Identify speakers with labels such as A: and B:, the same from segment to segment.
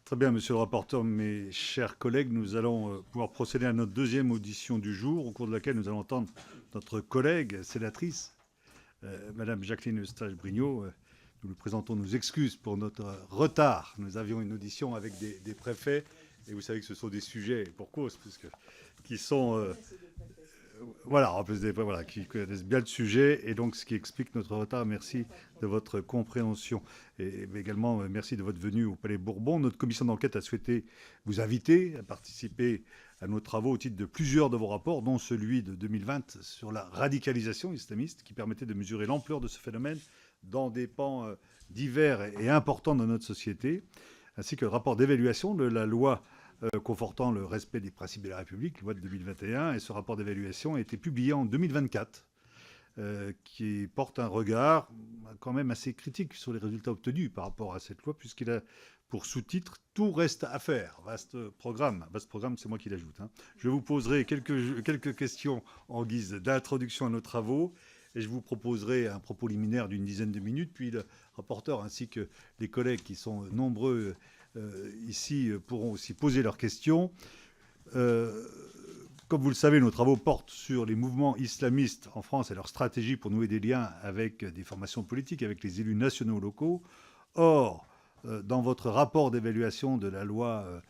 A: Très bien, monsieur le rapporteur, mes chers collègues, nous allons pouvoir procéder à notre deuxième audition du jour, au cours de laquelle nous allons entendre notre collègue sénatrice, madame Jacqueline Eustache-Brinio. Nous lui présentons nos excuses pour notre retard. Nous avions une audition avec des préfets, et vous savez que ce sont des sujets, pour cause, qui sont voilà, en plus voilà, qui connaissent bien le sujet, et donc ce qui explique notre retard. Merci de votre compréhension. Et également, merci de votre venue au Palais Bourbon. Notre commission d'enquête a souhaité vous inviter à participer à nos travaux au titre de plusieurs de vos rapports, dont celui de 2020 sur la radicalisation islamiste, qui permettait de mesurer l'ampleur de ce phénomène dans des pans divers et importants de notre société, ainsi que le rapport d'évaluation de la loi confortant le respect des principes de la République, loi de 2021, et ce rapport d'évaluation a été publié en 2024, qui porte un regard quand même assez critique sur les résultats obtenus par rapport à cette loi, puisqu'il a pour sous-titre « Tout reste à faire ». Vaste programme, c'est moi qui l'ajoute. Je vous poserai quelques questions en guise d'introduction à nos travaux, et je vous proposerai un propos liminaire d'une dizaine de minutes, puis le rapporteur ainsi que les collègues qui sont nombreux ici pourront aussi poser leurs questions. Comme vous le savez, nos travaux portent sur les mouvements islamistes en France et leur stratégie pour nouer des liens avec des formations politiques, avec les élus nationaux locaux. Or, dans votre rapport d'évaluation de la loi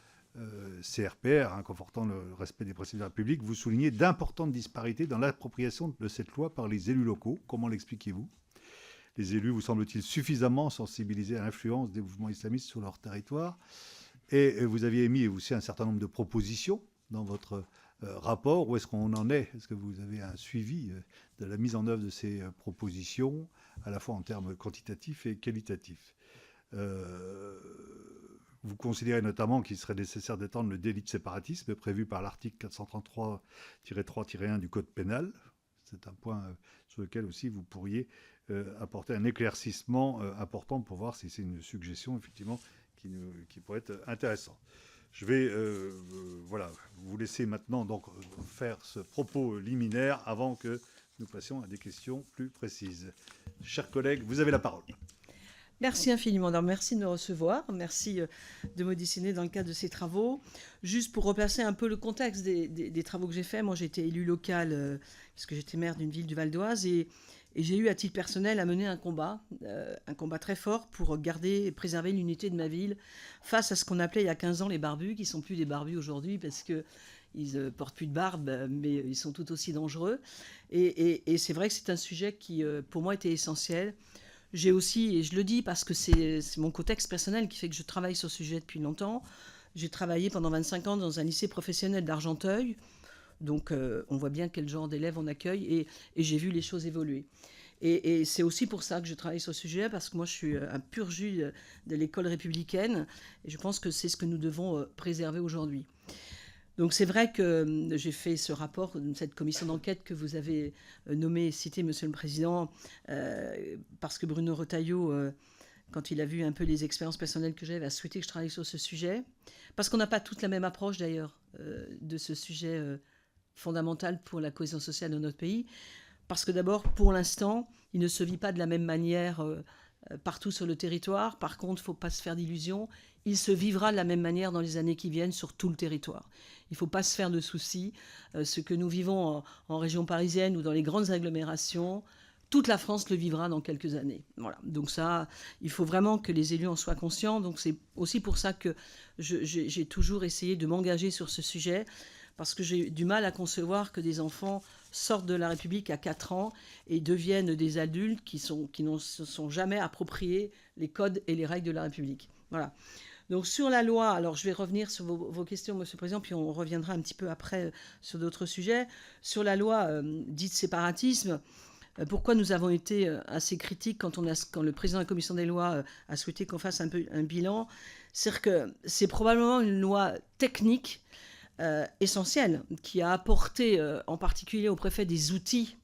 A: CRPR, confortant le respect des principes de la République, vous soulignez d'importantes disparités dans l'appropriation de cette loi par les élus locaux. Comment l'expliquez-vous ? Les élus, vous semble-t-il, suffisamment sensibilisés à l'influence des mouvements islamistes sur leur territoire? Et vous aviez émis aussi un certain nombre de propositions dans votre rapport. Où est-ce qu'on en est? Est-ce que vous avez un suivi de la mise en œuvre de ces propositions, à la fois en termes quantitatifs et qualitatifs? Vous considérez notamment qu'il serait nécessaire d'étendre le délit de séparatisme prévu par l'article 433-3-1 du Code pénal. C'est un point sur lequel aussi vous pourriez apporter un éclaircissement important pour voir si c'est une suggestion effectivement qui pourrait être intéressante. Je vais voilà, vous laisser maintenant donc faire ce propos liminaire avant que nous passions à des questions plus précises. Chers collègues, vous avez la parole.
B: Merci infiniment. Alors, merci de me recevoir. Merci de m'auditionner dans le cadre de ces travaux. Juste pour replacer un peu le contexte des travaux que j'ai faits, moi j'ai été élue locale puisque j'étais maire d'une ville du Val d'Oise et j'ai eu à titre personnel à mener un combat très fort pour garder et préserver l'unité de ma ville face à ce qu'on appelait il y a 15 ans les barbus, qui ne sont plus des barbus aujourd'hui parce qu'ils ne portent plus de barbe, mais ils sont tout aussi dangereux. Et c'est vrai que c'est un sujet qui, pour moi, était essentiel. J'ai aussi, et je le dis parce que c'est mon contexte personnel qui fait que je travaille sur ce sujet depuis longtemps, j'ai travaillé pendant 25 ans dans un lycée professionnel d'Argenteuil, donc on voit bien quel genre d'élèves on accueille, et j'ai vu les choses évoluer. Et c'est aussi pour ça que je travaille sur ce sujet, parce que moi je suis un pur jus de l'école républicaine, et je pense que c'est ce que nous devons préserver aujourd'hui. Donc c'est vrai que j'ai fait ce rapport, cette commission d'enquête que vous avez nommée et citée, Monsieur le Président, parce que Bruno Retailleau, quand il a vu un peu les expériences personnelles que j'avais, a souhaité que je travaille sur ce sujet. Parce qu'on n'a pas toute la même approche d'ailleurs de ce sujet fondamental pour la cohésion sociale de notre pays. Parce que d'abord, pour l'instant, il ne se vit pas de la même manière partout sur le territoire. Par contre, il ne faut pas se faire d'illusions. Il se vivra de la même manière dans les années qui viennent sur tout le territoire. Il ne faut pas se faire de soucis. Ce que nous vivons en région parisienne ou dans les grandes agglomérations, toute la France le vivra dans quelques années. Voilà. Donc ça, il faut vraiment que les élus en soient conscients. Donc c'est aussi pour ça que j'ai toujours essayé de m'engager sur ce sujet, parce que j'ai du mal à concevoir que des enfants sortent de la République à 4 ans et deviennent des adultes qui ne se sont jamais appropriés les codes et les règles de la République. Voilà. Donc sur la loi, alors je vais revenir sur vos questions, Monsieur le Président, puis on reviendra un petit peu après sur d'autres sujets. Sur la loi dite séparatisme, pourquoi nous avons été assez critiques quand le président de la commission des lois a souhaité qu'on fasse un peu un bilan, c'est que c'est probablement une loi technique essentielle qui a apporté en particulier au préfet des outils,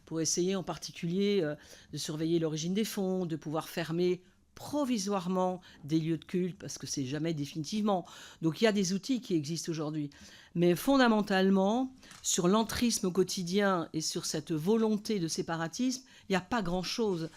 B: pour essayer en particulier de surveiller l'origine des fonds, de pouvoir fermer provisoirement des lieux de culte, parce que c'est jamais définitivement. Donc il y a des outils qui existent aujourd'hui. Mais fondamentalement, sur l'entrisme au quotidien et sur cette volonté de séparatisme, il n'y a pas grand-chose.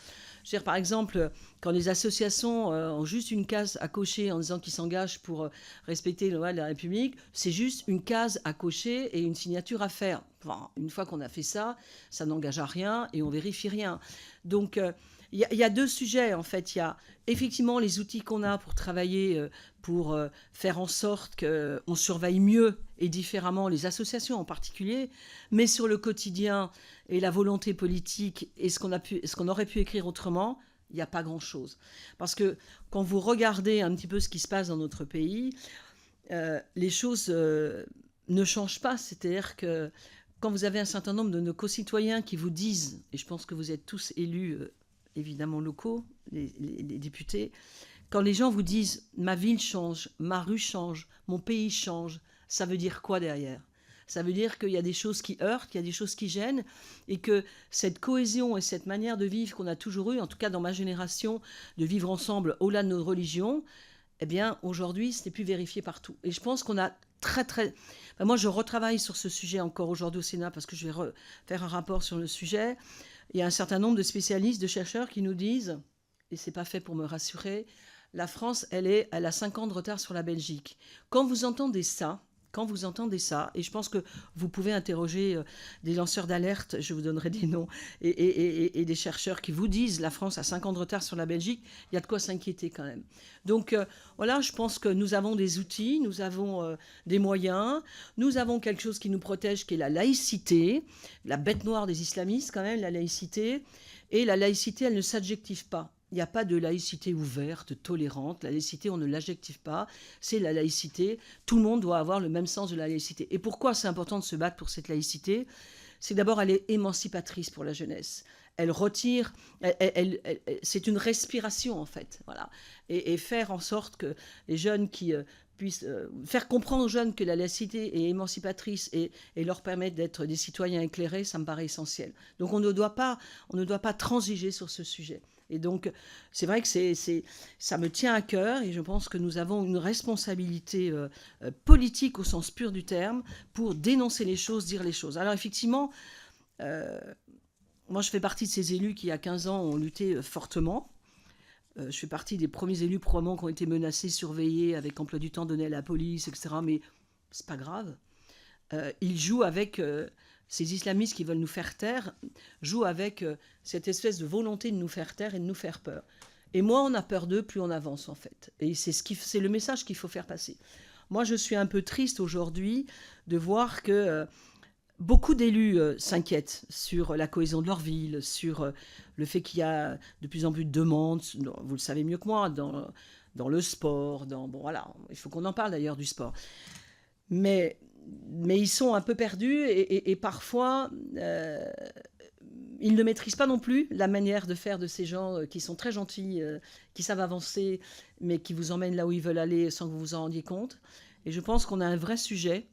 B: Je veux dire, par exemple, quand les associations ont juste une case à cocher en disant qu'ils s'engagent pour respecter les lois de la République, c'est juste une case à cocher et une signature à faire. Enfin, une fois qu'on a fait ça, ça n'engage à rien et on vérifie rien. Donc, il y a deux sujets, en fait. Il y a effectivement les outils qu'on a pour travailler, pour faire en sorte qu'on surveille mieux et différemment les associations en particulier, mais sur le quotidien et la volonté politique et ce qu'on aurait pu écrire autrement, il n'y a pas grand-chose. Parce que quand vous regardez un petit peu ce qui se passe dans notre pays, les choses ne changent pas. C'est-à-dire que quand vous avez un certain nombre de nos concitoyens qui vous disent, et je pense que vous êtes tous élus évidemment locaux, les députés, quand les gens vous disent « ma ville change, ma rue change, mon pays change », ça veut dire quoi derrière ? Ça veut dire qu'il y a des choses qui heurtent, qu'il y a des choses qui gênent, et que cette cohésion et cette manière de vivre qu'on a toujours eue, en tout cas dans ma génération, de vivre ensemble au-delà de nos religions, eh bien aujourd'hui, ce n'est plus vérifié partout. Et je pense qu'on a moi, je retravaille sur ce sujet encore aujourd'hui au Sénat, parce que je vais faire un rapport sur le sujet. Il y a un certain nombre de spécialistes, de chercheurs qui nous disent, et c'est pas fait pour me rassurer, la France, elle a 5 ans de retard sur la Belgique. Quand vous entendez ça, et je pense que vous pouvez interroger des lanceurs d'alerte, je vous donnerai des noms, et des chercheurs qui vous disent la France a 5 ans de retard sur la Belgique, il y a de quoi s'inquiéter quand même. Donc voilà, je pense que nous avons des outils, nous avons des moyens, nous avons quelque chose qui nous protège, qui est la laïcité, la bête noire des islamistes quand même, la laïcité. Et la laïcité, elle ne s'adjective pas. Il n'y a pas de laïcité ouverte, tolérante. La laïcité, on ne l'adjective pas. C'est la laïcité. Tout le monde doit avoir le même sens de la laïcité. Et pourquoi c'est important de se battre pour cette laïcité ? C'est d'abord, elle est émancipatrice pour la jeunesse. Elle retire, c'est une respiration en fait. Voilà. Et faire en sorte que les jeunes qui puissent faire comprendre aux jeunes que la laïcité est émancipatrice et leur permettre d'être des citoyens éclairés, ça me paraît essentiel. Donc on ne doit pas transiger sur ce sujet. Et donc, c'est vrai que ça me tient à cœur et je pense que nous avons une responsabilité politique au sens pur du terme pour dénoncer les choses, dire les choses. Alors effectivement, moi je fais partie de ces élus qui, il y a 15 ans, ont lutté fortement. Je fais partie des premiers élus probablement qui ont été menacés, surveillés, avec emploi du temps donné à la police, etc. Mais c'est pas grave. Ils jouent avec... ces islamistes qui veulent nous faire taire jouent avec cette espèce de volonté de nous faire taire et de nous faire peur. Et moins on a peur d'eux, plus on avance en fait. Et c'est le message qu'il faut faire passer. Moi, je suis un peu triste aujourd'hui de voir que beaucoup d'élus s'inquiètent sur la cohésion de leur ville, sur le fait qu'il y a de plus en plus de demandes, vous le savez mieux que moi, dans le sport. Bon, voilà, il faut qu'on en parle d'ailleurs du sport. Mais ils sont un peu perdus et parfois, ils ne maîtrisent pas non plus la manière de faire de ces gens qui sont très gentils, qui savent avancer, mais qui vous emmènent là où ils veulent aller sans que vous vous en rendiez compte. Et je pense qu'on a un vrai sujet,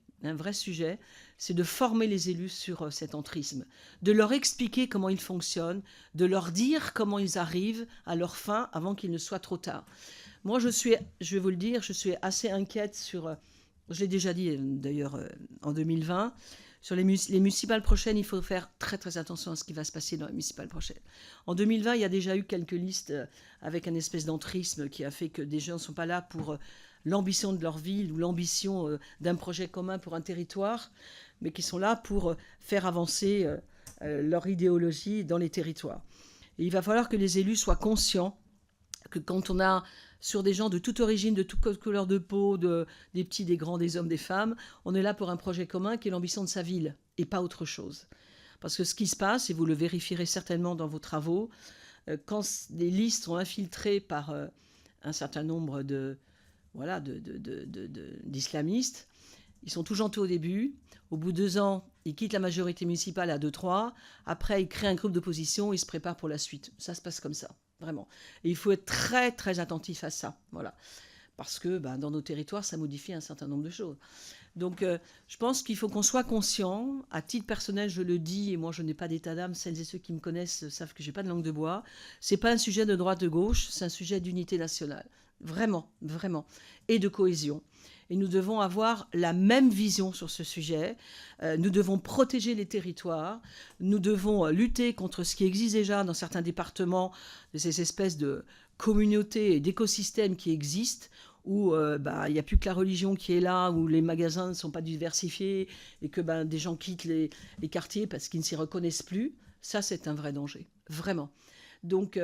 B: c'est de former les élus sur cet entrisme, de leur expliquer comment ils fonctionnent, de leur dire comment ils arrivent à leur fin avant qu'il ne soit trop tard. Moi, je vais vous le dire, je suis assez inquiète sur... Je l'ai déjà dit d'ailleurs en 2020, sur les municipales prochaines, il faut faire très très attention à ce qui va se passer dans les municipales prochaines. En 2020, il y a déjà eu quelques listes avec un espèce d'entrisme qui a fait que des gens ne sont pas là pour l'ambition de leur ville ou l'ambition d'un projet commun pour un territoire, mais qui sont là pour faire avancer leur idéologie dans les territoires. Et il va falloir que les élus soient conscients que quand on a sur des gens de toute origine, de toute couleur de peau, des petits, des grands, des hommes, des femmes, on est là pour un projet commun qui est l'ambition de sa ville et pas autre chose. Parce que ce qui se passe, et vous le vérifierez certainement dans vos travaux, quand les listes sont infiltrées par un certain nombre d'islamistes, ils sont tout gentils au début. Au bout de 2 ans, ils quittent la majorité municipale à 2-3. Après, ils créent un groupe d'opposition, ils se préparent pour la suite. Ça se passe comme ça. Vraiment. Et il faut être très, très attentif à ça. Voilà. Parce que dans nos territoires, ça modifie un certain nombre de choses. Donc, je pense qu'il faut qu'on soit conscient. À titre personnel, je le dis, et moi, je n'ai pas d'état d'âme. Celles et ceux qui me connaissent savent que je n'ai pas de langue de bois. Ce n'est pas un sujet de droite, de gauche. C'est un sujet d'unité nationale. Vraiment, vraiment. Et de cohésion. et nous devons avoir la même vision sur ce sujet. Nous devons protéger les territoires, nous devons lutter contre ce qui existe déjà dans certains départements, de ces espèces de communautés et d'écosystèmes qui existent, où il n'y a plus que la religion qui est là, où les magasins ne sont pas diversifiés, et que des gens quittent les quartiers parce qu'ils ne s'y reconnaissent plus. Ça, c'est un vrai danger, vraiment. Donc,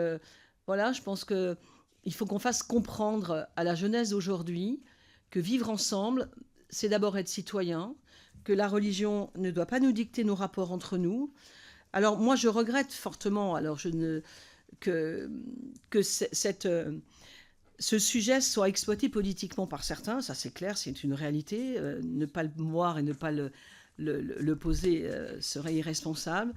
B: voilà, je pense qu'il faut qu'on fasse comprendre à la jeunesse d'aujourd'hui que vivre ensemble, c'est d'abord être citoyen, que la religion ne doit pas nous dicter nos rapports entre nous. Alors, moi, je regrette fortement que ce sujet soit exploité politiquement par certains, ça c'est clair, c'est une réalité. Ne pas le voir et ne pas le poser serait irresponsable.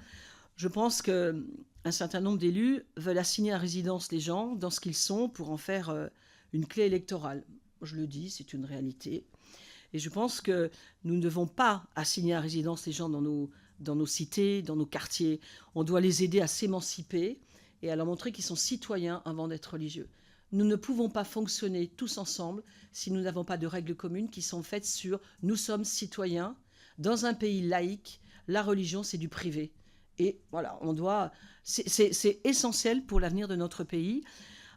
B: Je pense qu'un certain nombre d'élus veulent assigner à résidence les gens dans ce qu'ils sont pour en faire une clé électorale. Je le dis, c'est une réalité. Et je pense que nous ne devons pas assigner à résidence les gens dans nos cités, dans nos quartiers. On doit les aider à s'émanciper et à leur montrer qu'ils sont citoyens avant d'être religieux. Nous ne pouvons pas fonctionner tous ensemble si nous n'avons pas de règles communes qui sont faites sur « nous sommes citoyens ». Dans un pays laïque, la religion, c'est du privé. Et voilà, c'est essentiel pour l'avenir de notre pays.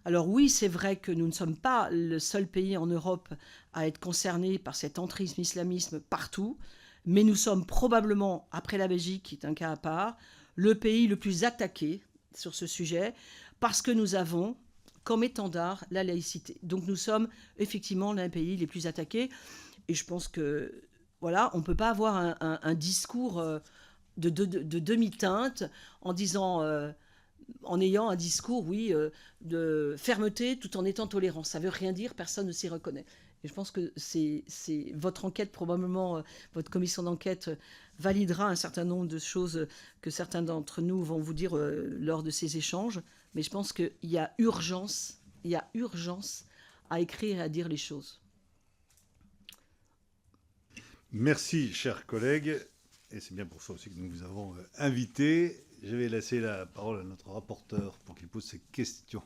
B: Alors oui, c'est vrai que nous ne sommes pas le seul pays en Europe à être concerné par cet entrisme islamisme partout, mais nous sommes probablement, après la Belgique, qui est un cas à part, le pays le plus attaqué sur ce sujet, parce que nous avons comme étendard la laïcité. Donc nous sommes effectivement l'un des pays les plus attaqués, et je pense que, voilà, on ne peut pas avoir un discours de demi-teinte en disant... en ayant un discours, de fermeté tout en étant tolérant. Ça ne veut rien dire, personne ne s'y reconnaît. Et je pense que c'est votre enquête, probablement, votre commission d'enquête validera un certain nombre de choses que certains d'entre nous vont vous dire lors de ces échanges. Mais je pense qu'il y a urgence à écrire et à dire les choses.
A: Merci, chers collègues. Et c'est bien pour ça aussi que nous vous avons invité. Je vais laisser la parole à notre rapporteur pour qu'il pose ses questions.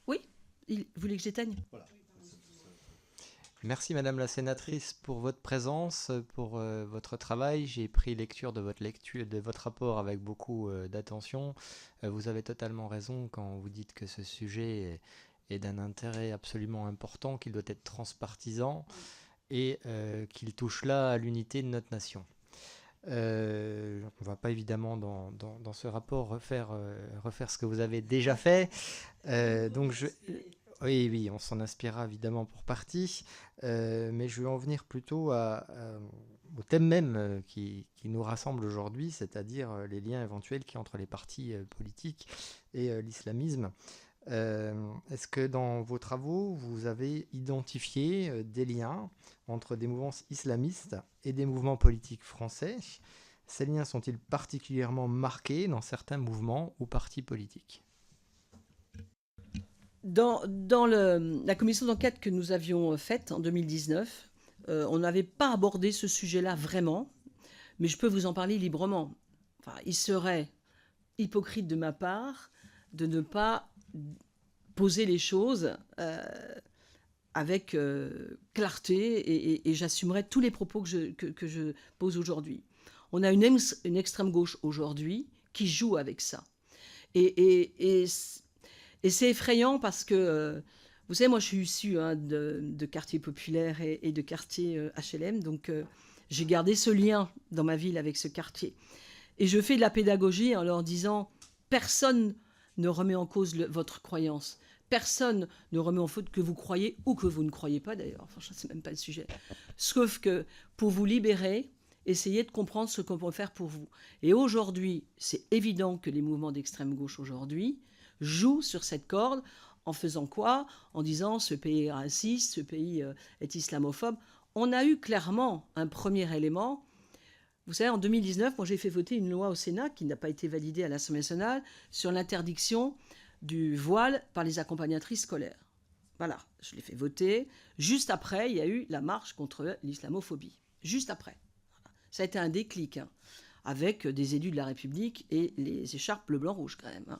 B: Oui, vous voulez que j'éteigne ?
A: Voilà.
C: Merci Madame la Sénatrice pour votre présence, pour votre travail. J'ai pris lecture de votre rapport avec beaucoup d'attention. Vous avez totalement raison quand vous dites que ce sujet est d'un intérêt absolument important, qu'il doit être transpartisan et qu'il touche là à l'unité de notre nation. On ne va pas évidemment dans ce rapport refaire ce que vous avez déjà fait. Oui, on s'en inspirera évidemment pour partie, mais je vais en venir plutôt au thème même qui nous rassemble aujourd'hui, c'est-à-dire les liens éventuels qu'il y a entre les partis politiques et l'islamisme. Est-ce que dans vos travaux, vous avez identifié des liens entre des mouvances islamistes et des mouvements politiques français ? Ces liens sont-ils particulièrement marqués dans certains mouvements ou partis politiques ?
B: Dans la commission d'enquête que nous avions faite en 2019, on n'avait pas abordé ce sujet-là vraiment, mais je peux vous en parler librement. Enfin, il serait hypocrite de ma part de ne pas poser les choses avec clarté et j'assumerai tous les propos que je pose aujourd'hui. On a une extrême gauche aujourd'hui qui joue avec ça. Et c'est effrayant parce que, vous savez, moi je suis issue de quartiers populaires et de quartiers HLM, donc j'ai gardé ce lien dans ma ville avec ce quartier. Et je fais de la pédagogie en leur disant, personne ne remet en cause votre croyance. Personne ne remet en faute que vous croyez ou que vous ne croyez pas d'ailleurs. Enfin, c'est même pas le sujet. Sauf que pour vous libérer, essayez de comprendre ce qu'on peut faire pour vous. Et aujourd'hui, c'est évident que les mouvements d'extrême gauche aujourd'hui jouent sur cette corde en faisant quoi ? En disant ce pays est raciste, ce pays est islamophobe. On a eu clairement un premier élément. Vous savez, en 2019, moi j'ai fait voter une loi au Sénat qui n'a pas été validée à l'Assemblée nationale sur l'interdiction du voile par les accompagnatrices scolaires. Voilà, je l'ai fait voter. Juste après, il y a eu la marche contre l'islamophobie. Juste après. Ça a été un déclic, avec des élus de la République et les écharpes bleu, blanc, rouge quand même.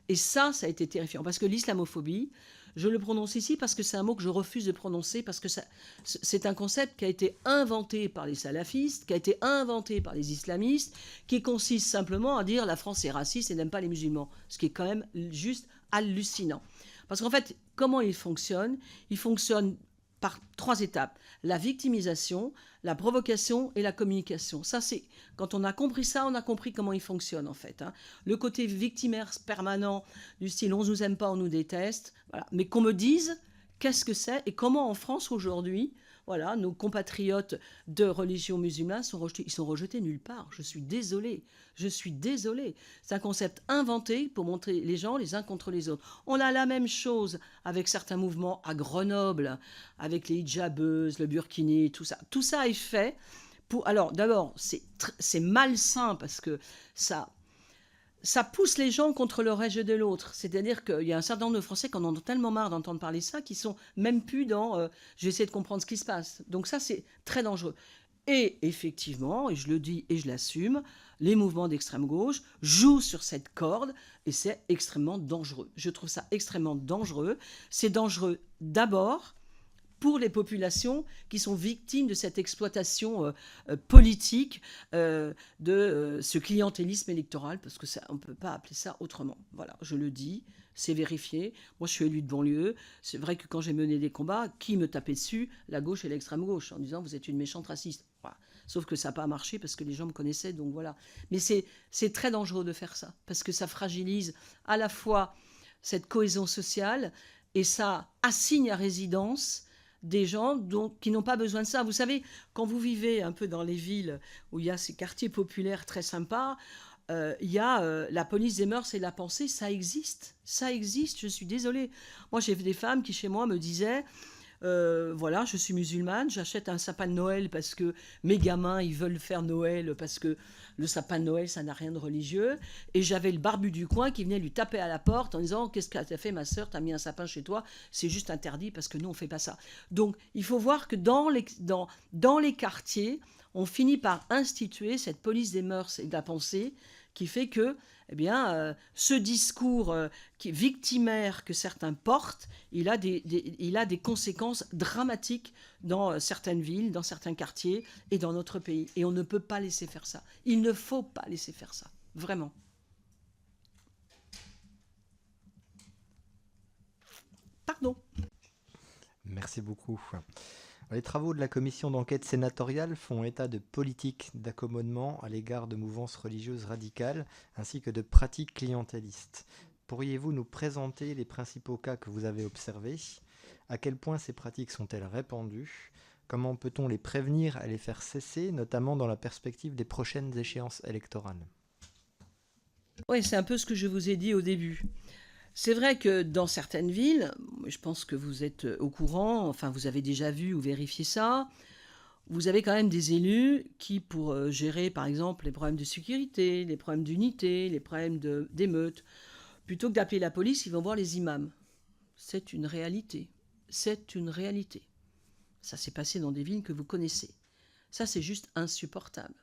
B: Et ça a été terrifiant. Parce que l'islamophobie, je le prononce ici parce que c'est un mot que je refuse de prononcer, parce que c'est un concept qui a été inventé par les salafistes, qui a été inventé par les islamistes, qui consiste simplement à dire la France est raciste et n'aime pas les musulmans. Ce qui est quand même juste hallucinant. Parce qu'en fait, comment il fonctionne ? Il fonctionne par 3 étapes. La victimisation, la provocation et la communication. Ça, c'est quand on a compris ça, on a compris comment il fonctionne en fait. Le côté victimaire permanent du style on nous aime pas, on nous déteste. Voilà. Mais qu'on me dise qu'est-ce que c'est et comment en France aujourd'hui, voilà, nos compatriotes de religion musulmane sont rejetés. Ils sont rejetés nulle part. Je suis désolée. Je suis désolée. C'est un concept inventé pour montrer les gens les uns contre les autres. On a la même chose avec certains mouvements à Grenoble, avec les hijabeuses, le burkini, tout ça. Tout ça est fait pour... Alors, d'abord, c'est malsain parce que ça pousse les gens contre le reste de l'autre. C'est-à-dire qu'il y a un certain nombre de Français qui en ont tellement marre d'entendre parler ça, qui sont même plus dans je vais essayer de comprendre ce qui se passe. Donc ça, c'est très dangereux. Et effectivement, et je le dis et je l'assume, les mouvements d'extrême gauche jouent sur cette corde et c'est extrêmement dangereux. Je trouve ça extrêmement dangereux. C'est dangereux d'abord pour les populations qui sont victimes de cette exploitation politique de ce clientélisme électoral, parce que on ne peut pas appeler ça autrement. Voilà, je le dis, c'est vérifié. Moi, je suis élu de banlieue. C'est vrai que quand j'ai mené des combats, qui me tapait dessus ? La gauche et l'extrême gauche, en disant « vous êtes une méchante raciste ». Voilà. Sauf que ça n'a pas marché parce que les gens me connaissaient, donc voilà. Mais c'est très dangereux de faire ça, parce que ça fragilise à la fois cette cohésion sociale et ça assigne à résidence des gens qui n'ont pas besoin de ça. Vous savez, quand vous vivez un peu dans les villes où il y a ces quartiers populaires très sympas, il y a la police des mœurs et de la pensée, ça existe, je suis désolée. Moi, j'ai des femmes qui, chez moi, me disaient voilà, je suis musulmane, j'achète un sapin de Noël parce que mes gamins, ils veulent faire Noël parce que le sapin de Noël, ça n'a rien de religieux. Et j'avais le barbu du coin qui venait lui taper à la porte en disant « Qu'est-ce que t'as fait, ma sœur? T'as mis un sapin chez toi? C'est juste interdit parce que nous, on fait pas ça. » Donc, il faut voir que dans les quartiers, on finit par instituer cette police des mœurs et de la pensée qui fait que ce discours qui est victimaire que certains portent, il a des conséquences dramatiques dans certaines villes, dans certains quartiers et dans notre pays. Et on ne peut pas laisser faire ça. Il ne faut pas laisser faire ça. Vraiment. Pardon.
C: Merci beaucoup. Les travaux de la commission d'enquête sénatoriale font état de politiques d'accommodement à l'égard de mouvances religieuses radicales ainsi que de pratiques clientélistes. Pourriez-vous nous présenter les principaux cas que vous avez observés ? À quel point ces pratiques sont-elles répandues ? Comment peut-on les prévenir et les faire cesser, notamment dans la perspective des prochaines échéances électorales ?
B: Oui, c'est un peu ce que je vous ai dit au début. C'est vrai que dans certaines villes, je pense que vous êtes au courant, enfin vous avez déjà vu ou vérifié ça, vous avez quand même des élus qui, pour gérer par exemple les problèmes de sécurité, les problèmes d'unité, les problèmes d'émeute, plutôt que d'appeler la police, ils vont voir les imams. C'est une réalité. C'est une réalité. Ça s'est passé dans des villes que vous connaissez. Ça, c'est juste insupportable.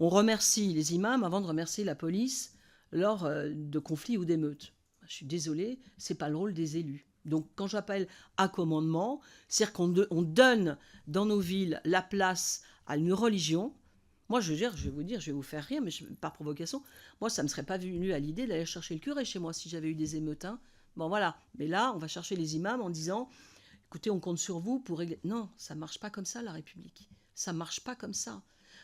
B: On remercie les imams avant de remercier la police lors de conflits ou d'émeutes. Je suis désolée, c'est pas le rôle des élus. Donc, quand j'appelle accommodement, c'est-à-dire qu'on donne dans nos villes la place à une religion. Moi, je vais vous faire rire, mais par provocation, moi, ça ne me serait pas venu à l'idée d'aller chercher le curé chez moi si j'avais eu des émeutes. Bon, voilà. Mais là, on va chercher les imams en disant, écoutez, on compte sur vous pour régler. Non, ça ne marche pas comme ça, la République. Ça ne marche pas comme ça.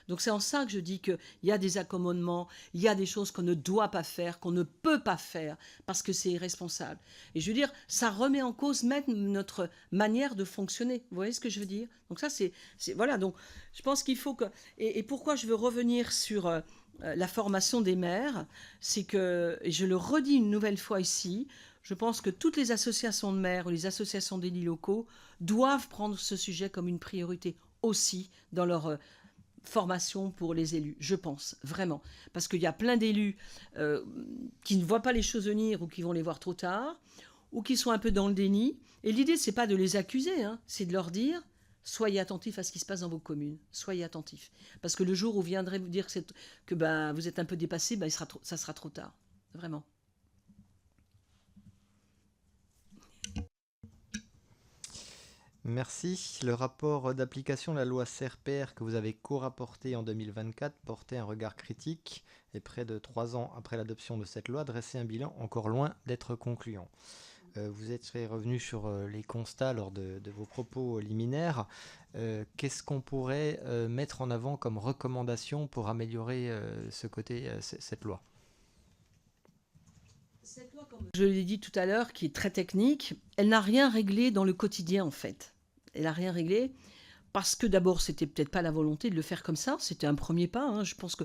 B: Donc c'est en ça que je dis qu'il y a des accommodements, il y a des choses qu'on ne doit pas faire, qu'on ne peut pas faire, parce que c'est irresponsable. Et je veux dire, ça remet en cause même notre manière de fonctionner. Vous voyez ce que je veux dire ? Donc ça, voilà. Donc je pense qu'il faut que... Et pourquoi je veux revenir sur la formation des maires, c'est que, et je le redis une nouvelle fois ici, je pense que toutes les associations de maires ou les associations d'élus locaux doivent prendre ce sujet comme une priorité aussi dans leur... formation pour les élus, je pense, vraiment. Parce qu'il y a plein d'élus qui ne voient pas les choses venir ou qui vont les voir trop tard, ou qui sont un peu dans le déni. Et l'idée, c'est pas de les accuser, c'est de leur dire « Soyez attentifs à ce qui se passe dans vos communes. Soyez attentifs. » Parce que le jour où viendrez vous dire que vous êtes un peu dépassé, ça sera trop tard. Vraiment.
C: Merci. Le rapport d'application de la loi CRPR que vous avez co-rapporté en 2024 portait un regard critique et près de 3 ans après l'adoption de cette loi, dressait un bilan encore loin d'être concluant. Vous êtes revenu sur les constats lors de vos propos liminaires. Qu'est-ce qu'on pourrait mettre en avant comme recommandation pour améliorer cette loi?
B: Cette loi, comme je l'ai dit tout à l'heure, qui est très technique, elle n'a rien réglé dans le quotidien en fait. Elle n'a rien réglé parce que d'abord, c'était peut-être pas la volonté de le faire comme ça. C'était un premier pas. Hein. Je pense que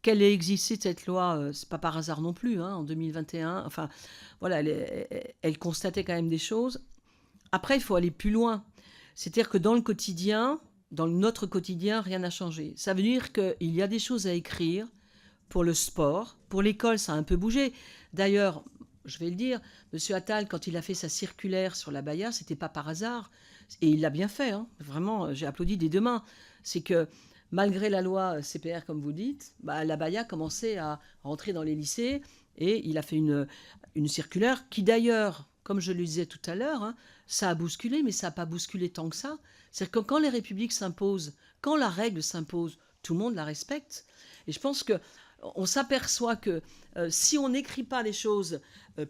B: qu'elle ait existé cette loi, c'est pas par hasard non plus. Hein, en 2021, enfin voilà, elle constatait quand même des choses. Après, il faut aller plus loin. C'est-à-dire que dans le quotidien, dans notre quotidien, rien n'a changé. Ça veut dire qu'il y a des choses à écrire pour le sport. Pour l'école, ça a un peu bougé. D'ailleurs, je vais le dire, M. Attal, quand il a fait sa circulaire sur l'abaya, c'était pas par hasard. Et il l'a bien fait. Hein. Vraiment, j'ai applaudi des deux mains. C'est que malgré la loi CPR, comme vous dites, l'abaya commençait à rentrer dans les lycées et il a fait une circulaire qui d'ailleurs, comme je le disais tout à l'heure, hein, ça a bousculé, mais ça n'a pas bousculé tant que ça. C'est-à-dire que quand les républiques s'imposent, quand la règle s'impose, tout le monde la respecte. Et je pense que on s'aperçoit que si on n'écrit pas les choses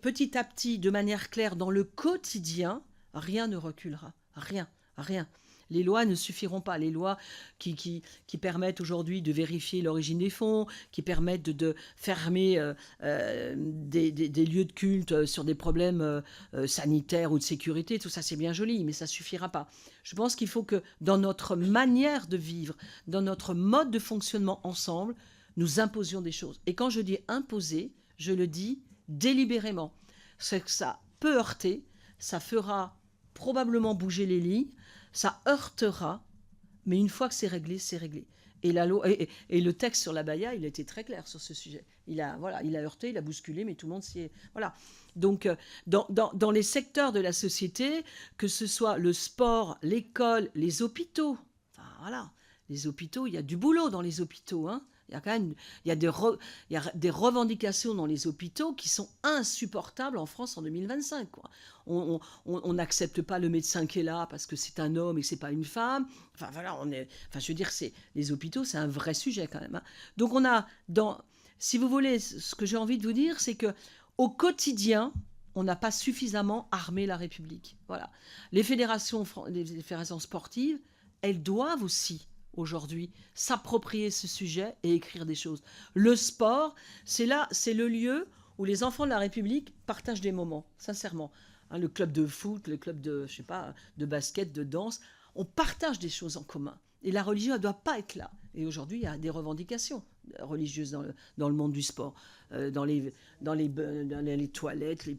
B: petit à petit, de manière claire, dans le quotidien, rien ne reculera. Rien, rien. Les lois ne suffiront pas. Les lois qui permettent aujourd'hui de vérifier l'origine des fonds, qui permettent de fermer des lieux de culte sur des problèmes sanitaires ou de sécurité, tout ça c'est bien joli, mais ça ne suffira pas. Je pense qu'il faut que dans notre manière de vivre, dans notre mode de fonctionnement ensemble, nous imposions des choses. Et quand je dis imposer, je le dis délibérément. C'est que ça peut heurter, ça fera probablement bouger les lignes, ça heurtera, mais une fois que c'est réglé, c'est réglé. Et, et le texte sur l'abaya, il a été très clair sur ce sujet. Il a heurté, il a bousculé, mais tout le monde s'y est... Voilà. Donc, dans les secteurs de la société, que ce soit le sport, l'école, les hôpitaux, enfin voilà, les hôpitaux, il y a du boulot dans les hôpitaux, hein. Il y a quand même il y a des revendications dans les hôpitaux qui sont insupportables en France en 2025. Quoi. On n'accepte pas le médecin qui est là parce que c'est un homme et que c'est pas une femme. Enfin voilà, je veux dire, les hôpitaux, c'est un vrai sujet quand même. Hein. Donc on a si vous voulez, ce que j'ai envie de vous dire, c'est que au quotidien, on n'a pas suffisamment armé la République. Voilà. Les fédérations sportives, elles doivent aussi aujourd'hui s'approprier ce sujet et écrire des choses. Le sport, c'est le lieu où les enfants de la République partagent des moments, sincèrement. Hein, le club de foot, le club de, je sais pas, de basket, de danse, on partage des choses en commun. Et la religion, elle ne doit pas être là. Et aujourd'hui, il y a des revendications religieuses dans le monde du sport, dans les toilettes,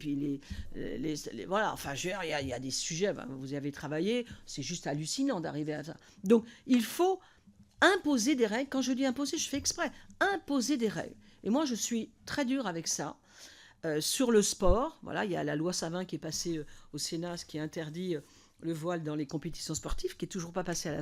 B: voilà. Enfin, il y a des sujets. Vous y avez travaillé, c'est juste hallucinant d'arriver à ça. Donc, il faut imposer des règles. Quand je dis imposer, je fais exprès. Imposer des règles. Et moi, je suis très dure avec ça. Sur le sport, voilà, il y a la loi Savin qui est passée au Sénat, ce qui interdit le voile dans les compétitions sportives, qui n'est toujours pas passé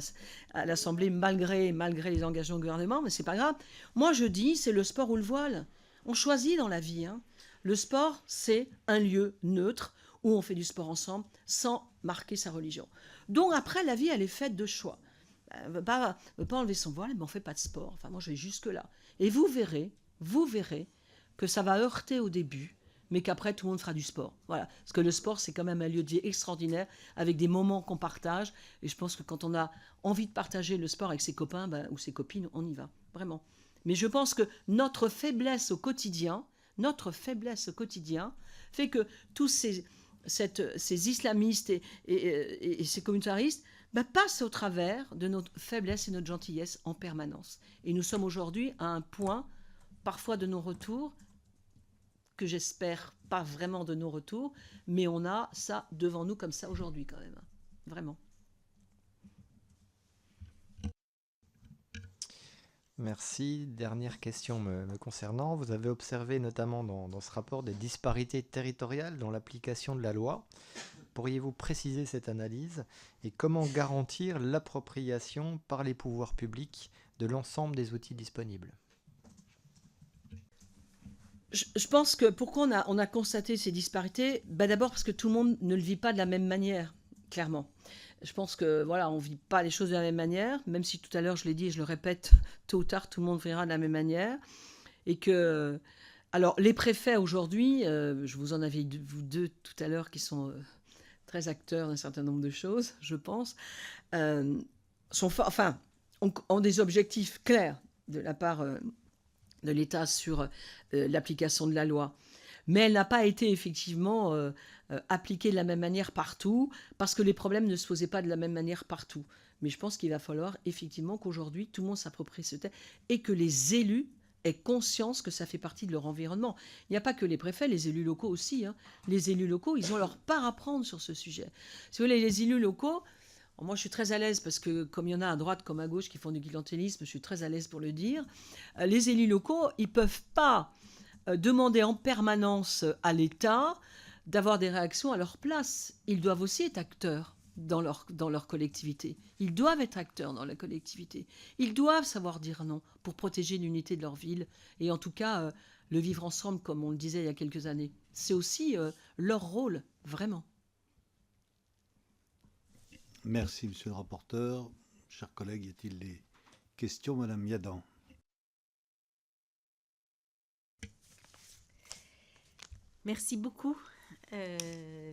B: à l'Assemblée malgré les engagements du gouvernement, mais c'est pas grave. Moi, je dis, c'est le sport ou le voile. On choisit dans la vie. Hein. Le sport, c'est un lieu neutre où on fait du sport ensemble sans marquer sa religion. Donc après, la vie, elle est faite de choix. Elle ne veut pas enlever son voile, mais on ne fait pas de sport. Enfin, moi, je vais jusque-là. Et vous verrez que ça va heurter au début, mais qu'après, tout le monde fera du sport. Voilà. Parce que le sport, c'est quand même un lieu de vie extraordinaire, avec des moments qu'on partage. Et je pense que quand on a envie de partager le sport avec ses copains ou ses copines, on y va, vraiment. Mais je pense que notre faiblesse au quotidien fait que tous ces islamistes et ces communautaristes passent au travers de notre faiblesse et notre gentillesse en permanence. Et nous sommes aujourd'hui à un point, parfois de non-retour, que j'espère pas vraiment de non-retour, mais on a ça devant nous comme ça aujourd'hui quand même. Vraiment.
C: Merci. Dernière question me concernant. Vous avez observé notamment dans ce rapport des disparités territoriales dans l'application de la loi. Pourriez-vous préciser cette analyse et comment garantir l'appropriation par les pouvoirs publics de l'ensemble des outils disponibles ?
B: Je pense que pourquoi on a constaté ces disparités, d'abord parce que tout le monde ne le vit pas de la même manière, clairement. Je pense que voilà, on vit pas les choses de la même manière, même si tout à l'heure je l'ai dit et je le répète, tôt ou tard tout le monde verra de la même manière. Et que, alors les préfets aujourd'hui, je vous en avais vous deux tout à l'heure qui sont très acteurs d'un certain nombre de choses, je pense, euh, ont des objectifs clairs de la part de l'État sur l'application de la loi. Mais elle n'a pas été effectivement appliquée de la même manière partout, parce que les problèmes ne se posaient pas de la même manière partout. Mais je pense qu'il va falloir effectivement qu'aujourd'hui, tout le monde s'approprie ce texte et que les élus aient conscience que ça fait partie de leur environnement. Il n'y a pas que les préfets, les élus locaux aussi. Hein. Les élus locaux, ils ont leur part à prendre sur ce sujet. Si vous voulez, les élus locaux, moi je suis très à l'aise parce que comme il y en a à droite comme à gauche qui font du clientélisme, je suis très à l'aise pour le dire. Les élus locaux, ils ne peuvent pas demander en permanence à l'État d'avoir des réactions à leur place. Ils doivent aussi être acteurs dans leur collectivité. Ils doivent être acteurs dans la collectivité. Ils doivent savoir dire non pour protéger l'unité de leur ville et en tout cas le vivre ensemble comme on le disait il y a quelques années. C'est aussi leur rôle, vraiment.
A: Merci, monsieur le rapporteur. Chers collègues, y a-t-il des questions, madame Yadan?
D: Merci beaucoup.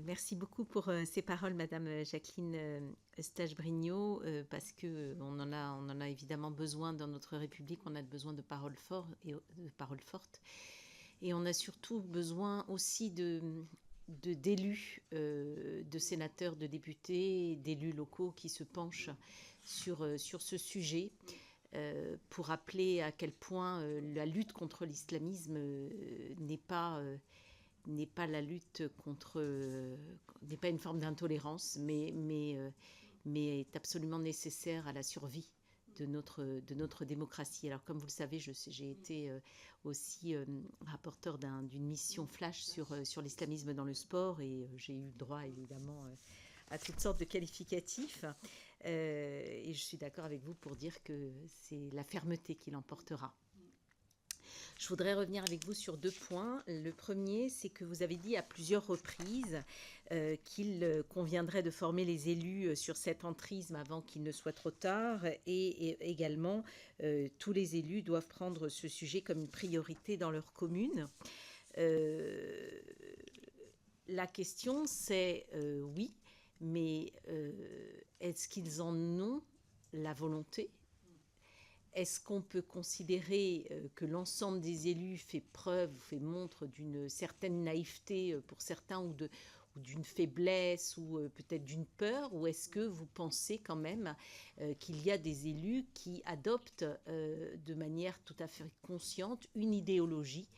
D: Merci beaucoup pour ces paroles, Madame Jacqueline Eustache-Brignot, parce qu'on en a évidemment besoin dans notre République. On a besoin de paroles fortes, et on a surtout besoin aussi d'élus, de sénateurs, de députés, d'élus locaux qui se penchent sur ce sujet. Pour rappeler à quel point la lutte contre l'islamisme n'est pas la lutte n'est pas une forme d'intolérance, mais est absolument nécessaire à la survie de notre démocratie. Alors, comme vous le savez, j'ai été aussi rapporteur d'une mission flash sur l'islamisme dans le sport, et j'ai eu droit évidemment à toutes sortes de qualificatifs. Et je suis d'accord avec vous pour dire que c'est la fermeté qui l'emportera. Je voudrais revenir avec vous sur 2 points. Le premier, c'est que vous avez dit à plusieurs reprises qu'il conviendrait de former les élus sur cet entrisme avant qu'il ne soit trop tard, et également tous les élus doivent prendre ce sujet comme une priorité dans leur commune. La question, c'est oui, mais est-ce qu'ils en ont la volonté ? Est-ce qu'on peut considérer que l'ensemble des élus fait montre d'une certaine naïveté pour certains, ou d'une faiblesse, ou peut-être d'une peur, ou est-ce que vous pensez quand même qu'il y a des élus qui adoptent de manière tout à fait consciente une idéologie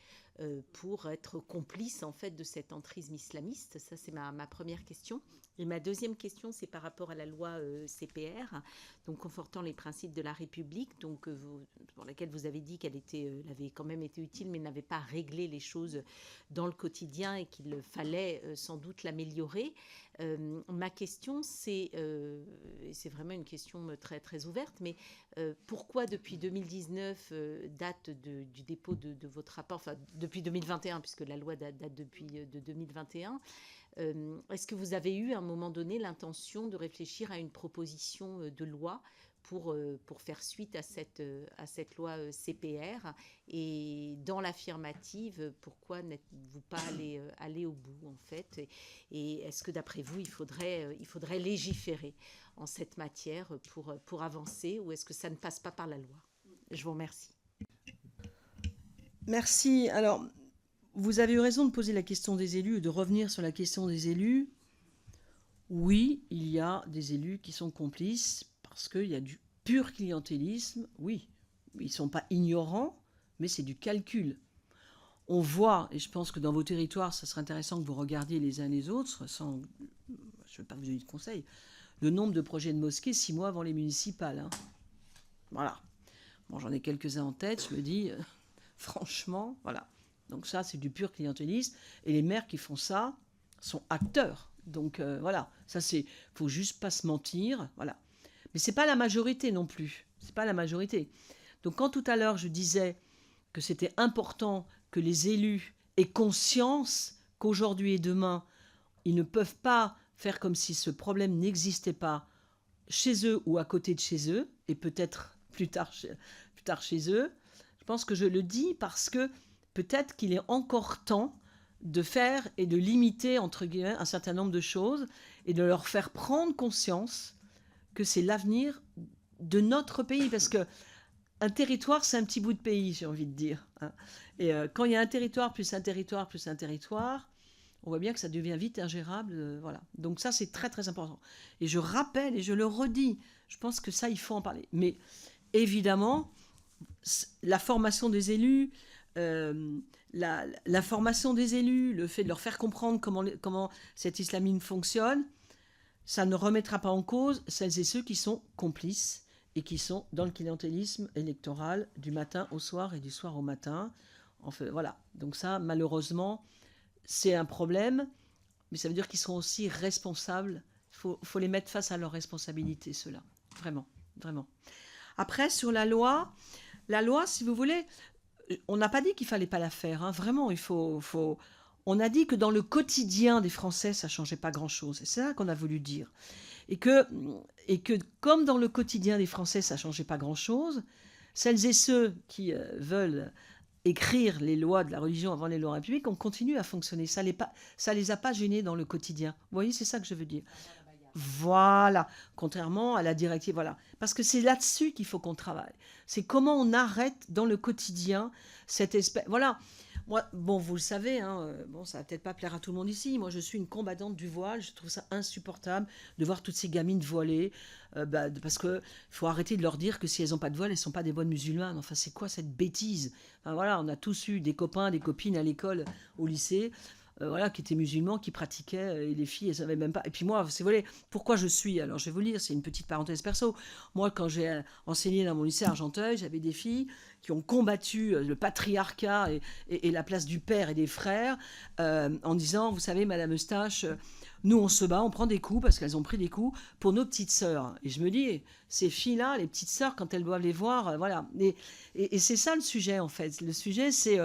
D: pour être complices en fait de cet entrisme islamiste? Ça, c'est ma première question. Et ma deuxième question, c'est par rapport à la loi CPR, donc confortant les principes de la République, donc pour laquelle vous avez dit qu'elle avait quand même été utile, mais n'avait pas réglé les choses dans le quotidien et qu'il fallait sans doute l'améliorer. Ma question, c'est vraiment une question très, très ouverte, mais pourquoi depuis 2019, date du dépôt de votre rapport, enfin depuis 2021, puisque la loi date depuis de 2021, est-ce que vous avez eu à un moment donné l'intention de réfléchir à une proposition de loi pour faire suite à cette loi CPR? Et dans l'affirmative, pourquoi n'êtes-vous pas allé au bout en fait? Et est-ce que d'après vous, il faudrait légiférer en cette matière pour avancer, ou est-ce que ça ne passe pas par la loi? Je vous remercie.
B: Merci. Alors, vous avez eu raison de poser la question des élus et de revenir sur la question des élus. Oui, il y a des élus qui sont complices parce qu'il y a du pur clientélisme. Oui, ils ne sont pas ignorants, mais c'est du calcul. On voit, et je pense que dans vos territoires, ça serait intéressant que vous regardiez les uns les autres, je ne vais pas vous donner de conseils, le nombre de projets de mosquées 6 mois avant les municipales. Hein. Voilà. Bon, j'en ai quelques-uns en tête, je me dis, franchement, voilà. Donc ça, c'est du pur clientélisme. Et les maires qui font ça sont acteurs. Donc voilà, ça c'est, faut juste pas se mentir, voilà. Mais c'est pas la majorité non plus. C'est pas la majorité. Donc quand tout à l'heure je disais que c'était important que les élus aient conscience qu'aujourd'hui et demain, ils ne peuvent pas faire comme si ce problème n'existait pas chez eux ou à côté de chez eux, et peut-être plus tard chez eux. Je pense que je le dis parce que peut-être qu'il est encore temps de faire et de limiter, entre guillemets, un certain nombre de choses et de leur faire prendre conscience que c'est l'avenir de notre pays. Parce que un territoire, c'est un petit bout de pays, j'ai envie de dire. Hein. Et quand il y a un territoire, plus un territoire, plus un territoire, on voit bien que ça devient vite ingérable. Voilà. Donc ça, c'est très, très important. Et je rappelle et je le redis, je pense que ça, il faut en parler. Mais évidemment, la formation des élus, la formation des élus, le fait de leur faire comprendre comment cette islamisme fonctionne, ça ne remettra pas en cause celles et ceux qui sont complices et qui sont dans le clientélisme électoral du matin au soir et du soir au matin. Enfin, voilà. Donc ça, malheureusement, c'est un problème, mais ça veut dire qu'ils seront aussi responsables. Il faut les mettre face à leurs responsabilités, ceux-là. Vraiment, vraiment. Après, sur la loi, si vous voulez, on n'a pas dit qu'il ne fallait pas la faire. Hein. Vraiment, on a dit que dans le quotidien des Français, ça ne changeait pas grand-chose. C'est ça qu'on a voulu dire. Et que comme dans le quotidien des Français, ça ne changeait pas grand-chose, celles et ceux qui veulent écrire les lois de la religion avant les lois républiques, on continue à fonctionner. Ça les a pas gênés dans le quotidien. Vous voyez, c'est ça que je veux dire. Voilà, contrairement à la directive, voilà. Parce que c'est là-dessus qu'il faut qu'on travaille. C'est comment on arrête dans le quotidien cette espèce... Voilà, moi, bon, vous le savez, hein, bon, ça va peut-être pas plaire à tout le monde ici, moi je suis une combattante du voile, je trouve ça insupportable de voir toutes ces gamines voilées, parce qu'il faut arrêter de leur dire que si elles n'ont pas de voile, elles ne sont pas des bonnes musulmanes. Enfin, c'est quoi cette bêtise? Enfin, voilà, on a tous eu des copains, des copines à l'école, au lycée, voilà, qui étaient musulmans, qui pratiquaient, et les filles, elles savaient même pas. Et puis moi, c'est voilà, pourquoi je suis, alors je vais vous lire, c'est une petite parenthèse perso. Moi, quand j'ai enseigné dans mon lycée à Argenteuil, j'avais des filles qui ont combattu le patriarcat et la place du père et des frères, en disant, vous savez, Madame Eustache, nous on se bat, on prend des coups, parce qu'elles ont pris des coups, pour nos petites sœurs. Et je me dis, ces filles-là, les petites sœurs, quand elles doivent les voir, voilà. Et c'est ça le sujet, en fait. Le sujet, c'est...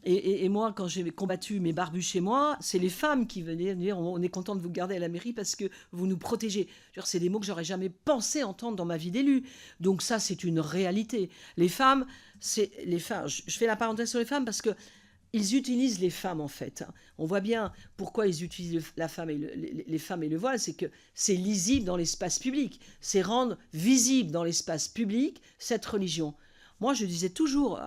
B: et moi, quand j'ai combattu mes barbus chez moi, c'est les femmes qui venaient dire, on est content de vous garder à la mairie parce que vous nous protégez. C'est des mots que j'aurais jamais pensé entendre dans ma vie d'élu. Donc ça, c'est une réalité. Les femmes, je fais la parenthèse sur les femmes parce que ils utilisent les femmes, en fait. On voit bien pourquoi ils utilisent les femmes et le voile, c'est que c'est lisible dans l'espace public. C'est rendre visible dans l'espace public cette religion. Moi, je disais toujours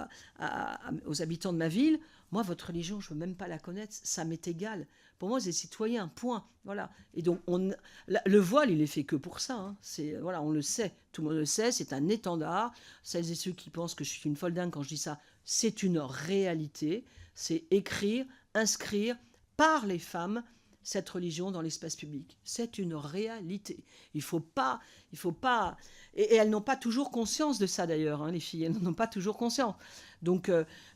B: aux habitants de ma ville, moi, votre religion, je ne veux même pas la connaître, ça m'est égal. Pour moi, c'est citoyen, point. Voilà. Et donc, le voile, il est fait que pour ça. Hein. Voilà, on le sait, tout le monde le sait, c'est un étendard. Celles et ceux qui pensent que je suis une folle dingue quand je dis ça, c'est une réalité. C'est écrire, inscrire par les femmes cette religion dans l'espace public. C'est une réalité. Il faut pas... Et elles n'ont pas toujours conscience de ça, d'ailleurs, hein, les filles. Elles n'en ont pas toujours conscience. Donc,